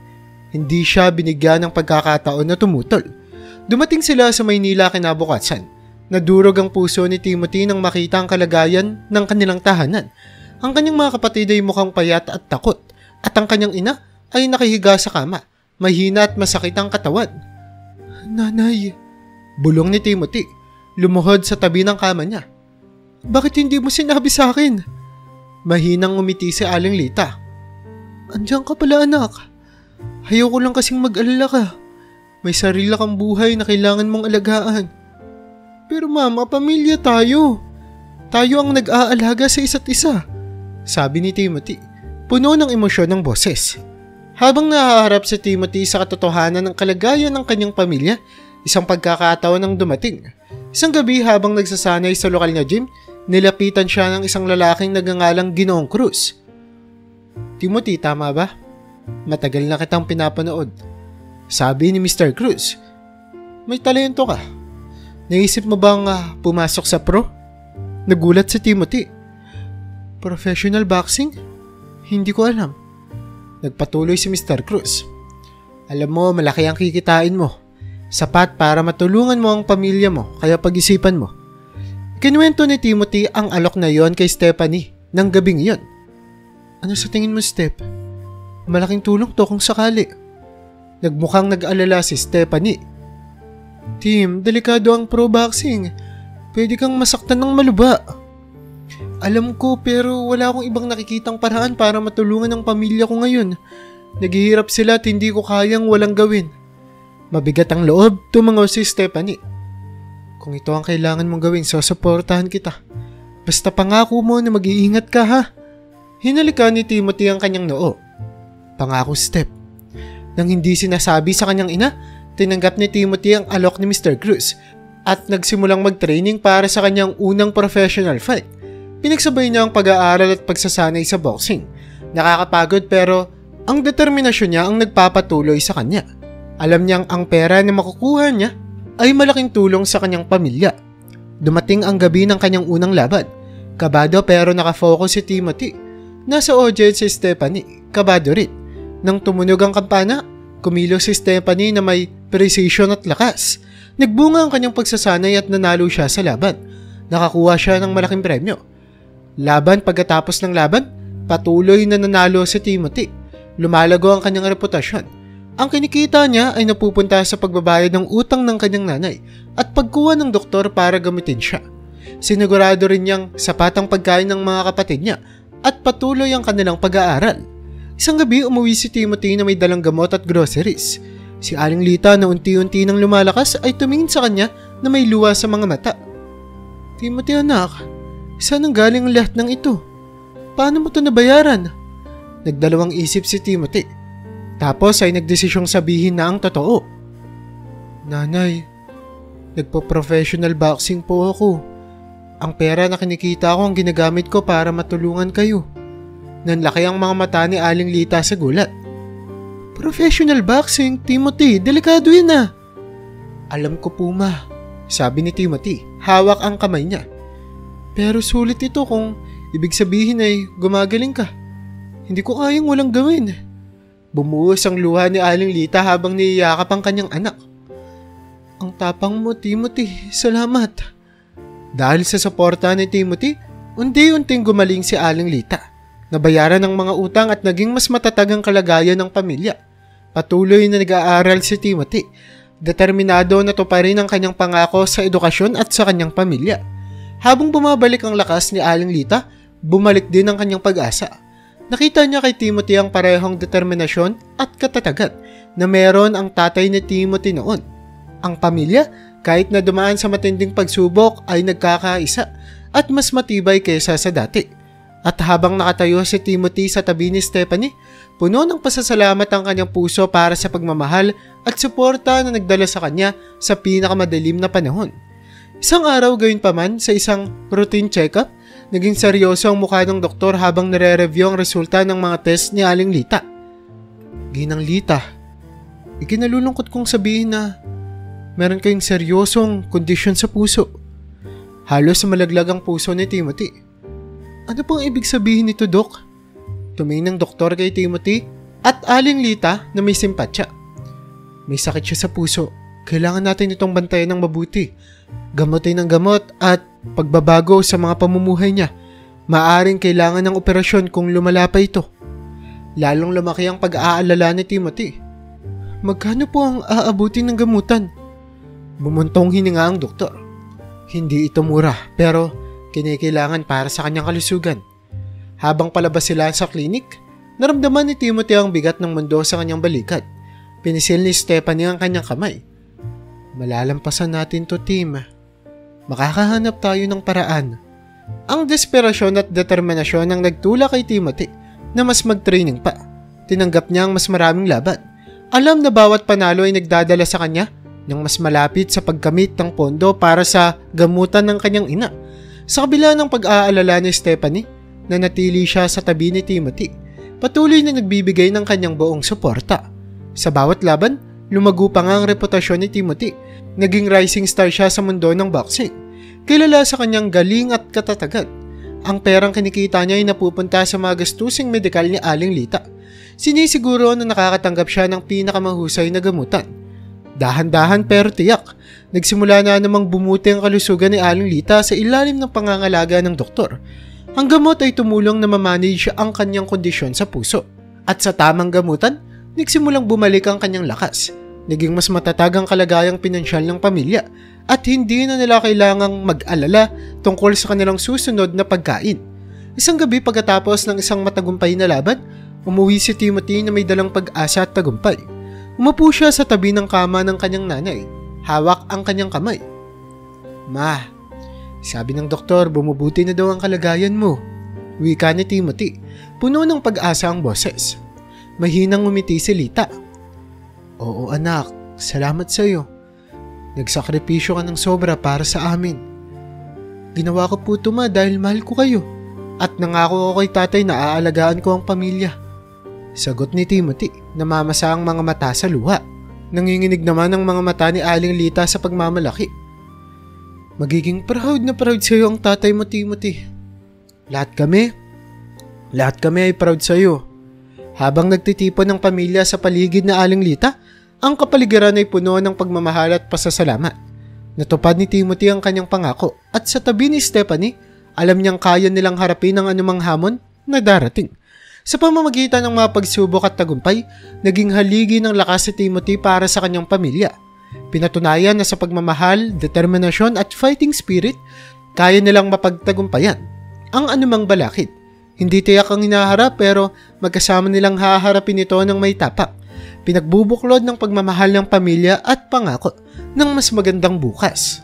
Hindi siya binigyan ng pagkakataon na tumutol. Dumating sila sa Maynila kinabukasan. Nadurog ang puso ni Timothy nang makita ang kalagayan ng kanilang tahanan. Ang kanyang mga kapatid ay mukhang payat at takot. At ang kanyang ina ay nakahiga sa kama. Mahina at masakit ang katawan. Nanay, bulong ni Timothy. Lumuhod sa tabi ng kama niya. Bakit hindi mo sinabi sa akin? Mahinang umiti si Aling Lita. Andiyan ka pala, anak. Ayoko lang kasing mag-alala ka. May sarili kang buhay na kailangan mong alagaan. Pero mama, pamilya tayo. Tayo ang nag-aalaga sa isa't isa, sabi ni Timothy, puno ng emosyon ng boses. Habang nahaharap si Timothy sa katotohanan ng kalagayan ng kanyang pamilya, isang pagkakataon ang dumating. Isang gabi habang nagsasanay sa lokal na gym, nilapitan siya ng isang lalaking nagngangalang Ginoong Cruz. Timothy, tama ba? Matagal na kitang pinapanood. Sabi ni Mr. Cruz. May talento ka. Naisip mo bang pumasok sa pro? Nagulat si Timothy. Professional boxing? Hindi ko alam. Nagpatuloy si Mr. Cruz. Alam mo, malaki ang kikitain mo. Sapat para matulungan mo ang pamilya mo, kaya pag-isipan mo. Kinuwento ni Timothy ang alok na yon kay Stephanie ng gabing yon. Ano sa tingin mo, Steph? Malaking tulong to kung sakali. Nagmukhang nag-alala si Stephanie. Tim, delikado ang pro boxing. Pwede kang masaktan ng maluba. Alam ko, pero wala akong ibang nakikitang paraan para matulungan ang pamilya ko ngayon. Naghihirap sila at hindi ko kayang walang gawin. Mabigat ang loob, tumango si Stephanie. Kung ito ang kailangan mong gawin, susuportahan kita. Basta pangako mo na mag-iingat ka ha. Hinalikan ni Timothy ang kanyang noo. Pangako, Steph. Nang hindi sinasabi sa kanyang ina, tinanggap ni Timothy ang alok ni Mr. Cruz at nagsimulang mag-training para sa kanyang unang professional fight. Pinagsabay niya ang pag-aaral at pagsasanay sa boxing. Nakakapagod pero ang determinasyon niya ang nagpapatuloy sa kanya. Alam niyang ang pera na makukuha niya ay malaking tulong sa kanyang pamilya. Dumating ang gabi ng kanyang unang laban. Kabado pero nakafocus si Timothy. Nasa audience si Stephanie, kabado rin. Nang tumunog ang kampana, kumilos si Stephanie na may precision at lakas. Nagbunga ang kanyang pagsasanay at nanalo siya sa laban. Nakakuha siya ng malaking premyo. Laban pagkatapos ng laban, patuloy na nanalo si Timothy. Lumalago ang kanyang reputasyon. Ang kinikita niya ay napupunta sa pagbabayad ng utang ng kanyang nanay at pagkuha ng doktor para gamitin siya. Sinigurado rin niyang sapat ang pagkain ng mga kapatid niya at patuloy ang kanilang pag-aaral. Isang gabi umuwi si Timothy na may dalang gamot at groceries. Si Aling Lita na unti-unti nang lumalakas ay tumingin sa kanya na may luha sa mga mata. Timothy anak, saan ang galing ang lahat ng ito? Paano mo ito nabayaran? Nagdalawang isip si Timothy. Tapos ay nagdesisyong sabihin na ang totoo. Nanay, nagpo-professional boxing po ako. Ang pera na kinikita ko ang ginagamit ko para matulungan kayo. Nanlaki ang mga mata ni Aling Lita sa gulat. Professional boxing, Timothy, delikado yun ah. Alam ko po ma, sabi ni Timothy, hawak ang kamay niya. Pero sulit ito kung ibig sabihin ay gumagaling ka. Hindi ko kayang walang gawin. Bumuhos ang luha ni Aling Lita habang niyayakap ang kanyang anak. Ang tapang mo, Timothy. Salamat. Dahil sa suporta ni Timothy, unti-unting gumaling si Aling Lita. Nabayaran ang mga utang at naging mas matatag ang kalagayan ng pamilya. Patuloy na nag-aaral si Timothy. Determinado na tuparin ang kanyang pangako sa edukasyon at sa kanyang pamilya. Habang bumabalik ang lakas ni Aling Lita, bumalik din ang kanyang pag-asa. Nakita niya kay Timothy ang parehong determinasyon at katatagan na meron ang tatay ni Timothy noon. Ang pamilya, kahit na dumaan sa matinding pagsubok, ay nagkakaisa at mas matibay kaysa sa dati. At habang nakatayo si Timothy sa tabi ni Stephanie, puno ng pasasalamat ang kanyang puso para sa pagmamahal at suporta na nagdala sa kanya sa pinakamadilim na panahon. Isang araw gayon pa man sa isang routine check-up, naging seryoso ang mukha ng doktor habang nare-review ang resulta ng mga test ni Aling Lita. Ginang Lita, ikinalulungkot kong sabihin na meron kayong seryosong kondisyon sa puso. Halos malaglag ang puso ni Timothy. Ano pong ibig sabihin nito, Dok? Tumingin ng doktor kay Timothy at Aling Lita na may simpatya. May sakit siya sa puso. Kailangan natin itong bantayan ng mabuti. Gamutin ng gamot at pagbabago sa mga pamumuhay niya. Maaring kailangan ng operasyon kung lumala pa ito. Lalong lumaki ang pag-aalala ni Timothy. Magkano po ang aabutin ng gamutan? Bumuntong hininga ang doktor. Hindi ito mura pero kinikailangan para sa kanyang kalusugan. Habang palabas sila sa klinik, naramdaman ni Timothy ang bigat ng mundo sa kanyang balikat. Pinisil ni Stephanie ang kanyang kamay. Malalampasan natin to, Tim. Makakahanap tayo ng paraan. Ang desperasyon at determinasyon ang nagtula kay Timothy na mas mag-training pa. Tinanggap niya ang mas maraming laban. Alam na bawat panalo ay nagdadala sa kanya ng mas malapit sa pagkamit ng pondo para sa gamutan ng kanyang ina. Sa kabila ng pag-aalala ni Stephanie, nanatili siya sa tabi ni Timothy. Patuloy na nagbibigay ng kanyang buong suporta. Sa bawat laban, lumago pa nga ang reputasyon ni Timothy. Naging rising star siya sa mundo ng boxing. Kilala sa kanyang galing at katatagan. Ang perang kinikita niya ay napupunta sa mga gastusing medikal ni Aling Lita. Sinisiguro na nakakatanggap siya ng pinakamahusay na gamutan. Dahan-dahan pero tiyak, nagsimula na namang bumuti ang kalusugan ni Aling Lita sa ilalim ng pangangalaga ng doktor. Ang gamot ay tumulong na mamanage ang kanyang kondisyon sa puso. At sa tamang gamutan, nagsimulang bumalik ang kanyang lakas. Naging mas matatag ang kalagayang pinansyal ng pamilya at hindi na nila kailangang mag-alala tungkol sa kanilang susunod na pagkain. Isang gabi pagkatapos ng isang matagumpay na laban, umuwi si Timothy na may dalang pag-asa at tagumpay. Umupo siya sa tabi ng kama ng kanyang nanay. Hawak ang kanyang kamay. Ma, sabi ng doktor, bumubuti na daw ang kalagayan mo. Wika ni Timothy, puno ng pag-asa ang boses. Mahinang ngumiti si Lita. Oo anak, salamat sa iyo. Nagsakripisyo ka ng sobra para sa amin. Ginawa ko po ito ma dahil mahal ko kayo. At nangako ako kay tatay na aalagaan ko ang pamilya. Sagot ni Timothy, namamasa ang mga mata sa luha. Nanginginig naman ang mga mata ni Aling Lita sa pagmamalaki. Magiging proud na proud sa iyo ang tatay mo, Timothy. Lahat kami ay proud sa iyo. Habang nagtitipon ng pamilya sa paligid na Aling Lita, ang kapaligiran ay puno ng pagmamahal at pasasalamat. Natupad ni Timothy ang kanyang pangako at sa tabi ni Stephanie, alam niyang kaya nilang harapin ang anumang hamon na darating. Sa pamamagitan ng mga pagsubok at tagumpay, naging haligi ng lakas si Timothy para sa kanyang pamilya. Pinatunayan na sa pagmamahal, determinasyon at fighting spirit, kaya nilang mapagtagumpayan ang anumang balakid. Hindi tiyak ang hinaharap pero magkasama nilang haharapin ito ng may tapak. Pinagbubuklod ng pagmamahal ng pamilya at pangako ng mas magandang bukas.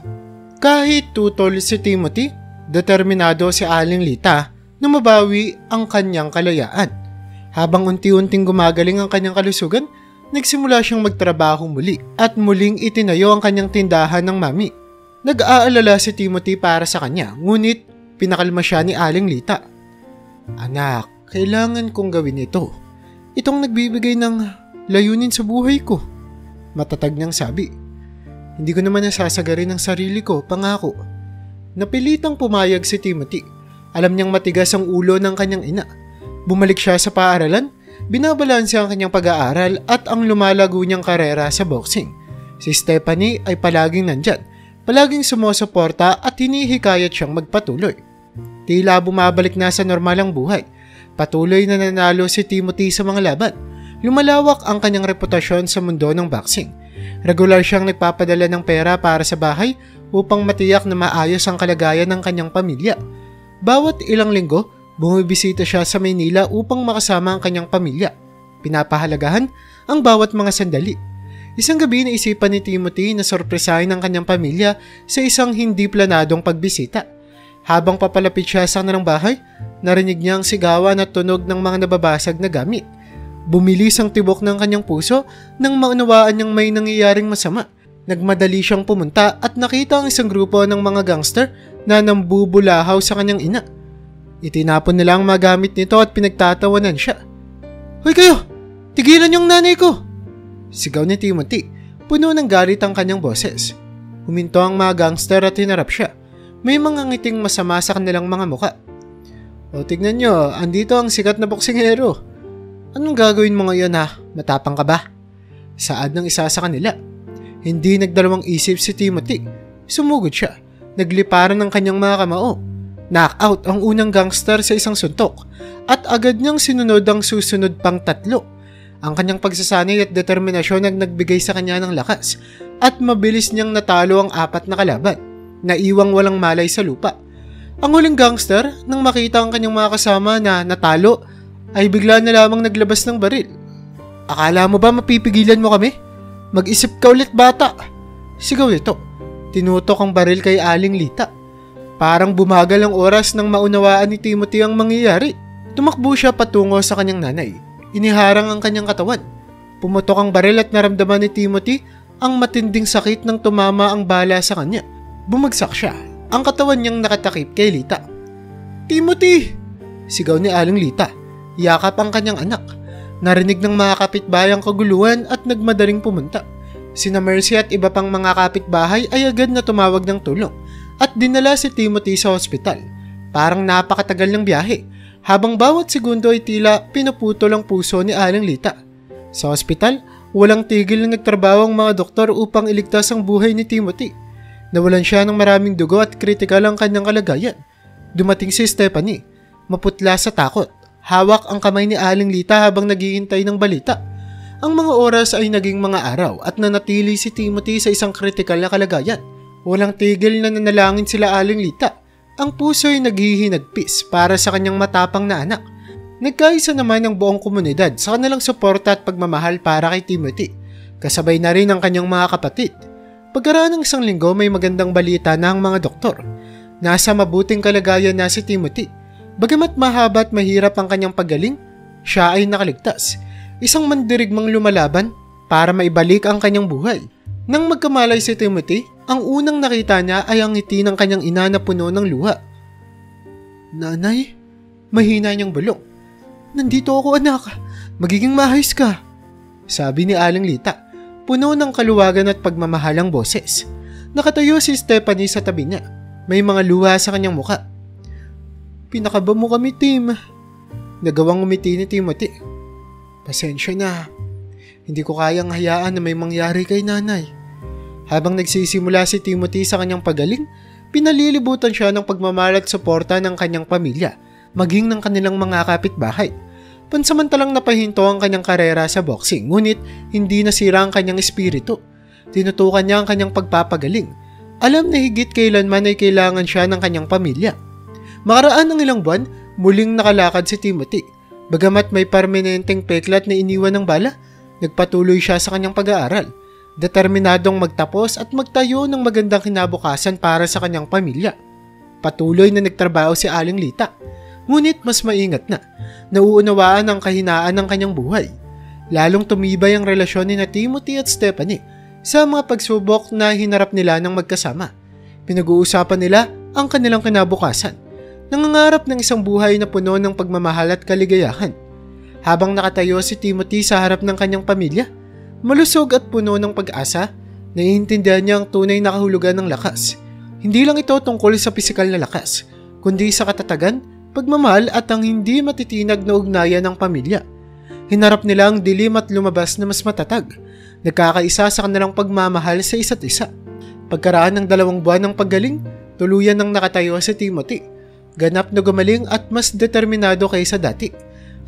Kahit tutol si Timothy, determinado si Aling Lita na mabawi ang kanyang kalayaan. Habang unti-unting gumagaling ang kanyang kalusugan, nagsimula siyang magtrabaho muli at muling itinayo ang kanyang tindahan ng mami. Nag-aalala si Timothy para sa kanya, ngunit pinakalma siya ni Aling Lita. Anak, kailangan kong gawin ito. Itong nagbibigay ng layunin sa buhay ko. Matatag niyang sabi. Hindi ko naman nasasagarin ang sarili ko, pangako. Napilitang pumayag si Timothy. Alam niyang matigas ang ulo ng kanyang ina. Bumalik siya sa paaralan, binabalanse ang kanyang pag-aaral at ang lumalago niyang karera sa boxing. Si Stephanie ay palaging nandyan, palaging sumusuporta at hinihikayat siyang magpatuloy. Tila bumabalik na sa normal ang buhay. Patuloy na nanalo si Timothy sa mga laban. Lumalawak ang kanyang reputasyon sa mundo ng boxing. Regular siyang nagpapadala ng pera para sa bahay upang matiyak na maayos ang kalagayan ng kanyang pamilya. Bawat ilang linggo, bumibisita siya sa Maynila upang makasama ang kanyang pamilya. Pinapahalagahan ang bawat mga sandali. Isang gabi naisipan ni Timothy na sorpresahin ang kanyang pamilya sa isang hindi planadong pagbisita. Habang papalapit siya sa kanilang bahay, narinig niya ang sigawan at tunog ng mga nababasag na gamit. Bumilis ang tibok ng kanyang puso nang maunawaan niyang may nangyayaring masama. Nagmadali siyang pumunta at nakita ang isang grupo ng mga gangster na nambubulahaw sa kanyang ina. Itinapon nila ang mga gamit nito at pinagtatawanan siya. Hoy kayo! Tigilan yung nanay ko! Sigaw ni Timothy. Puno ng galit ang kanyang boses. Huminto ang mga gangster at hinarap siya. May mga ngiting masama sa kanilang mga muka. O tignan nyo, andito ang sikat na boksingero. Anong gagawin mo ngayon ha? Matapang ka ba? Saad ng isa sa kanila. Hindi nagdalawang isip si Timothy. Sumugod siya. Nagliparan ng kanyang mga kamao. Knockout ang unang gangster sa isang suntok at agad niyang sinunod ang susunod pang tatlo. Ang kanyang pagsasanay at determinasyon ang nagbigay sa kanya ng lakas at mabilis niyang natalo ang apat na kalaban. Naiwang walang malay sa lupa. Ang huling gangster, nang makita ang kanyang mga kasama na natalo, ay bigla na lamang naglabas ng baril. Akala mo ba mapipigilan mo kami? Mag-isip ka ulit bata. Sigaw nito. Tinutok ang baril kay Aling Lita. Parang bumagal ang oras nang maunawaan ni Timothy ang mangyayari. Tumakbo siya patungo sa kanyang nanay. Iniharang ang kanyang katawan. Pumutok ang baril at naramdaman ni Timothy ang matinding sakit nang tumama ang bala sa kanya. Bumagsak siya. Ang katawan niyang nakatakip kay Lita. Timothy! Sigaw ni Aling Lita. Yakap ang kanyang anak. Narinig ng mga kapitbahay ang kaguluhan at nagmadaling pumunta. Sina Mercy at iba pang mga kapitbahay ay agad na tumawag ng tulong at dinala si Timothy sa ospital. Parang napakatagal ng biyahe, habang bawat segundo ay tila pinuputol ang puso ni Aling Lita. Sa ospital, walang tigil na nagtrabaho ang mga doktor upang iligtas ang buhay ni Timothy. Nawalan siya ng maraming dugo at kritikal ang kanyang kalagayan. Dumating si Stephanie, maputla sa takot. Hawak ang kamay ni Aling Lita habang naghihintay ng balita. Ang mga oras ay naging mga araw at nanatili si Timothy sa isang kritikal na kalagayan. Walang tigil na nanalangin sila Aling Lita. Ang puso ay naghihinagpis para sa kanyang matapang na anak. Nagkaisa naman ang buong komunidad sa kanilang suporta at pagmamahal para kay Timothy. Kasabay na rin ang kanyang mga kapatid. Pagkaraan ng isang linggo may magandang balita na ang mga doktor. Nasa mabuting kalagayan na si Timothy. Bagamat mahaba at mahirap ang kanyang paggaling, siya ay nakaligtas. Isang mandirigmang lumalaban para maibalik ang kanyang buhay. Nang magkamalay si Timothy, ang unang nakita niya ay ang ngiti ng kanyang ina na puno ng luha. "Nanay," mahina niyang bulong. "Nandito ako, anak. Magiging maayos ka," sabi ni Aling Lita, puno ng kaluwagan at pagmamahalang boses. Nakatayo si Stephanie sa tabi niya. May mga luha sa kanyang muka. "Pinakaba mo kami, Tim." Nagawang umiti ni Timothy. "Pasensya na. Hindi ko kayang hayaan na may mangyari kay nanay." Habang nagsisimula si Timothy sa kanyang pagaling, pinalilibutan siya ng pagmamahal at suporta ng kanyang pamilya, maging ng kanilang mga kapitbahay. Pansamantalang napahinto ang kanyang karera sa boxing, ngunit hindi nasira ang kanyang espiritu. Tinutukan niya ang kanyang pagpapagaling. Alam na higit kailanman ay kailangan siya ng kanyang pamilya. Makaraan ng ilang buwan, muling nakalakad si Timothy. Bagamat may permanenteng peklat na iniwan ng bala, nagpatuloy siya sa kanyang pag-aaral. Determinadong magtapos at magtayo ng magandang kinabukasan para sa kanyang pamilya. Patuloy na nagtrabaho si Aling Lita. Ngunit mas maingat na. Nauunawaan ang kahinaan ng kanyang buhay. Lalong tumibay ang relasyon ni Timothy at Stephanie sa mga pagsubok na hinarap nila ng magkasama. Pinag-uusapan nila ang kanilang kinabukasan. Nangangarap ng isang buhay na puno ng pagmamahal at kaligayahan. Habang nakatayo si Timothy sa harap ng kanyang pamilya, malusog at puno ng pag-asa, naiintindihan niya ang tunay na kahulugan ng lakas. Hindi lang ito tungkol sa pisikal na lakas, kundi sa katatagan, pagmamahal at ang hindi matitinag na ugnayan ng pamilya. Hinarap nila ang dilim at lumabas na mas matatag, nagkakaisa sa kanilang pagmamahal sa isa't isa. Pagkaraan ng 2 buwan ng paggaling, tuluyan ng nakatayo si Timothy. Ganap na gumaling at mas determinado kaysa dati.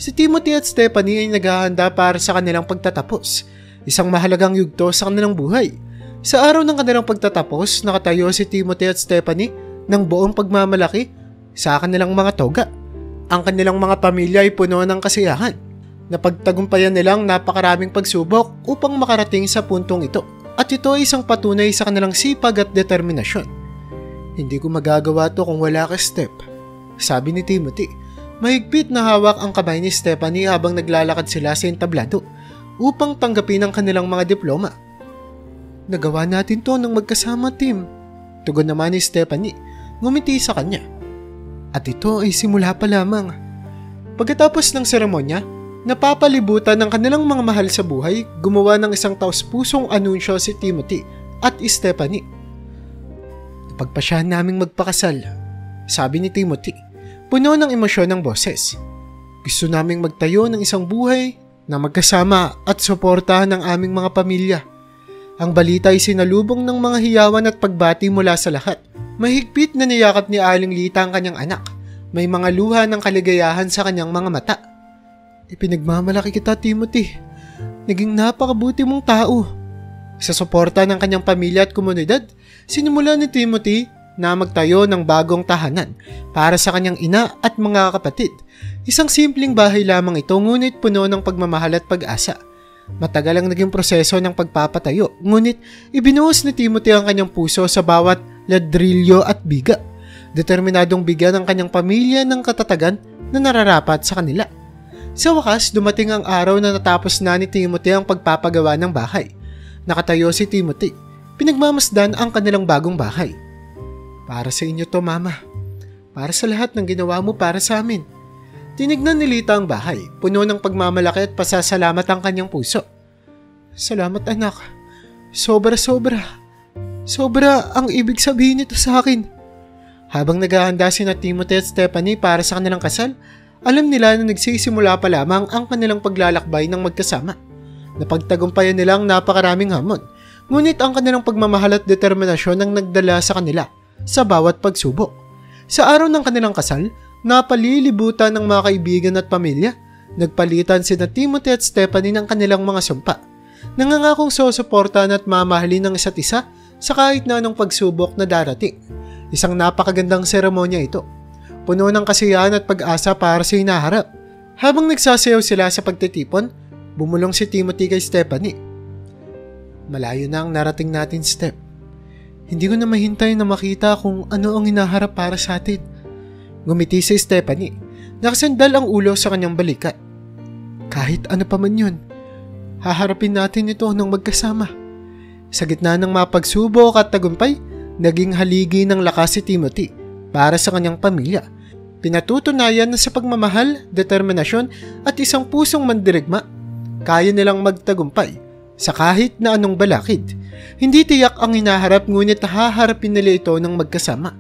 Si Timothy at Stephanie ay naghahanda para sa kanilang pagtatapos. Isang mahalagang yugto sa kanilang buhay. Sa araw ng kanilang pagtatapos, nakatayo si Timothy at Stephanie ng buong pagmamalaki sa kanilang mga toga. Ang kanilang mga pamilya ay puno ng kasiyahan. Napagtagumpayan nilang napakaraming pagsubok upang makarating sa puntong ito. At ito ay isang patunay sa kanilang sipag at determinasyon. "Hindi ko magagawa to kung wala ka, Step," sabi ni Timothy. Mahigpit na hawak ang kamay ni Stephanie habang naglalakad sila sa entablado upang tanggapin ang kanilang mga diploma. "Nagawa natin to ng magkasama, Tim," tugon naman ni Stephanie, ngumiti sa kanya. "At ito ay simula pa lamang." Pagkatapos ng seremonya, napapalibutan ng kanilang mga mahal sa buhay, gumawa ng isang taos-pusong anunsyo si Timothy at Stephanie. "Napagpasyahan naming magpakasal," sabi ni Timothy, puno ng emosyon ng boses. "Gusto naming magtayo ng isang buhay na magkasama at suportahan ng aming mga pamilya." Ang balita ay sinalubong ng mga hiyawan at pagbati mula sa lahat. Mahigpit na niyakap ni Aling Lita ang kanyang anak. May mga luha ng kaligayahan sa kanyang mga mata. "Ipinagmamalaki kita, Timothy. Naging napakabuti mong tao." Sa suporta ng kanyang pamilya at komunidad, sinimula ni Timothy na magtayo ng bagong tahanan para sa kanyang ina at mga kapatid. Isang simpleng bahay lamang ito, ngunit puno ng pagmamahal at pag-asa. Matagal ang naging proseso ng pagpapatayo, ngunit ibinuhos ni Timothy ang kanyang puso sa bawat ladrilyo at biga. Determinadong bigyan ang kanyang pamilya ng katatagan na nararapat sa kanila. Sa wakas, dumating ang araw na natapos na ni Timothy ang pagpapagawa ng bahay. Nakatayo si Timothy. Pinagmamasdan ang kanilang bagong bahay. "Para sa inyo to, Mama. Para sa lahat ng ginawa mo para sa amin." Tinignan ni Lita ang bahay, puno ng pagmamalaki at pasasalamat ang kanyang puso. "Salamat, anak. Sobra-sobra. Sobra ang ibig sabihin nito sa akin." Habang naghahanda sina Timothy at Stephanie para sa kanilang kasal, alam nila na nagsisimula pa lamang ang kanilang paglalakbay ng magkasama. Napagtagumpayan nila ang napakaraming hamon, ngunit ang kanilang pagmamahal at determinasyon ang nagdala sa kanila sa bawat pagsubok. Sa araw ng kanilang kasal, napalilibutan ng mga kaibigan at pamilya. Nagpalitan sina Timothy at Stephanie ng kanilang mga sumpa. Nangangakong susuportahan at mamahalin ng isa't isa sa kahit na anong pagsubok na darating. Isang napakagandang seremonya ito, puno ng kasiyahan at pag-asa para sa hinaharap. Habang nagsasayaw sila sa pagtitipon, bumulong si Timothy kay Stephanie. Malayo na ang narating natin step. Hindi ko na mahintay na makita kung ano ang hinaharap para sa atin. Ngumiti si Stephanie. Nakasandal ang ulo sa kanyang balikat. Kahit ano pa man yun, haharapin natin ito ng magkasama. Sa gitna ng mapagsubok at tagumpay, naging haligi ng lakas si Timothy para sa kanyang pamilya. Pinatutunayan na sa pagmamahal, determinasyon at isang pusong mandirigma, kaya nilang magtagumpay sa kahit na anong balakid. Hindi tiyak ang hinaharap ngunit haharapin nila ito ng magkasama.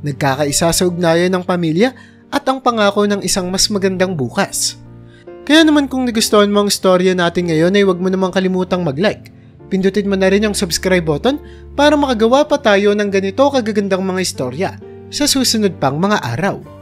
Nagkakaisa sa ugnayan ng pamilya at ang pangako ng isang mas magandang bukas. Kaya naman kung nagustuhan mo ang storya natin ngayon ay huwag mo namang kalimutang mag-like. Pindutin mo na rin yung subscribe button para makagawa pa tayo ng ganito kagagandang mga istorya sa susunod pang mga araw.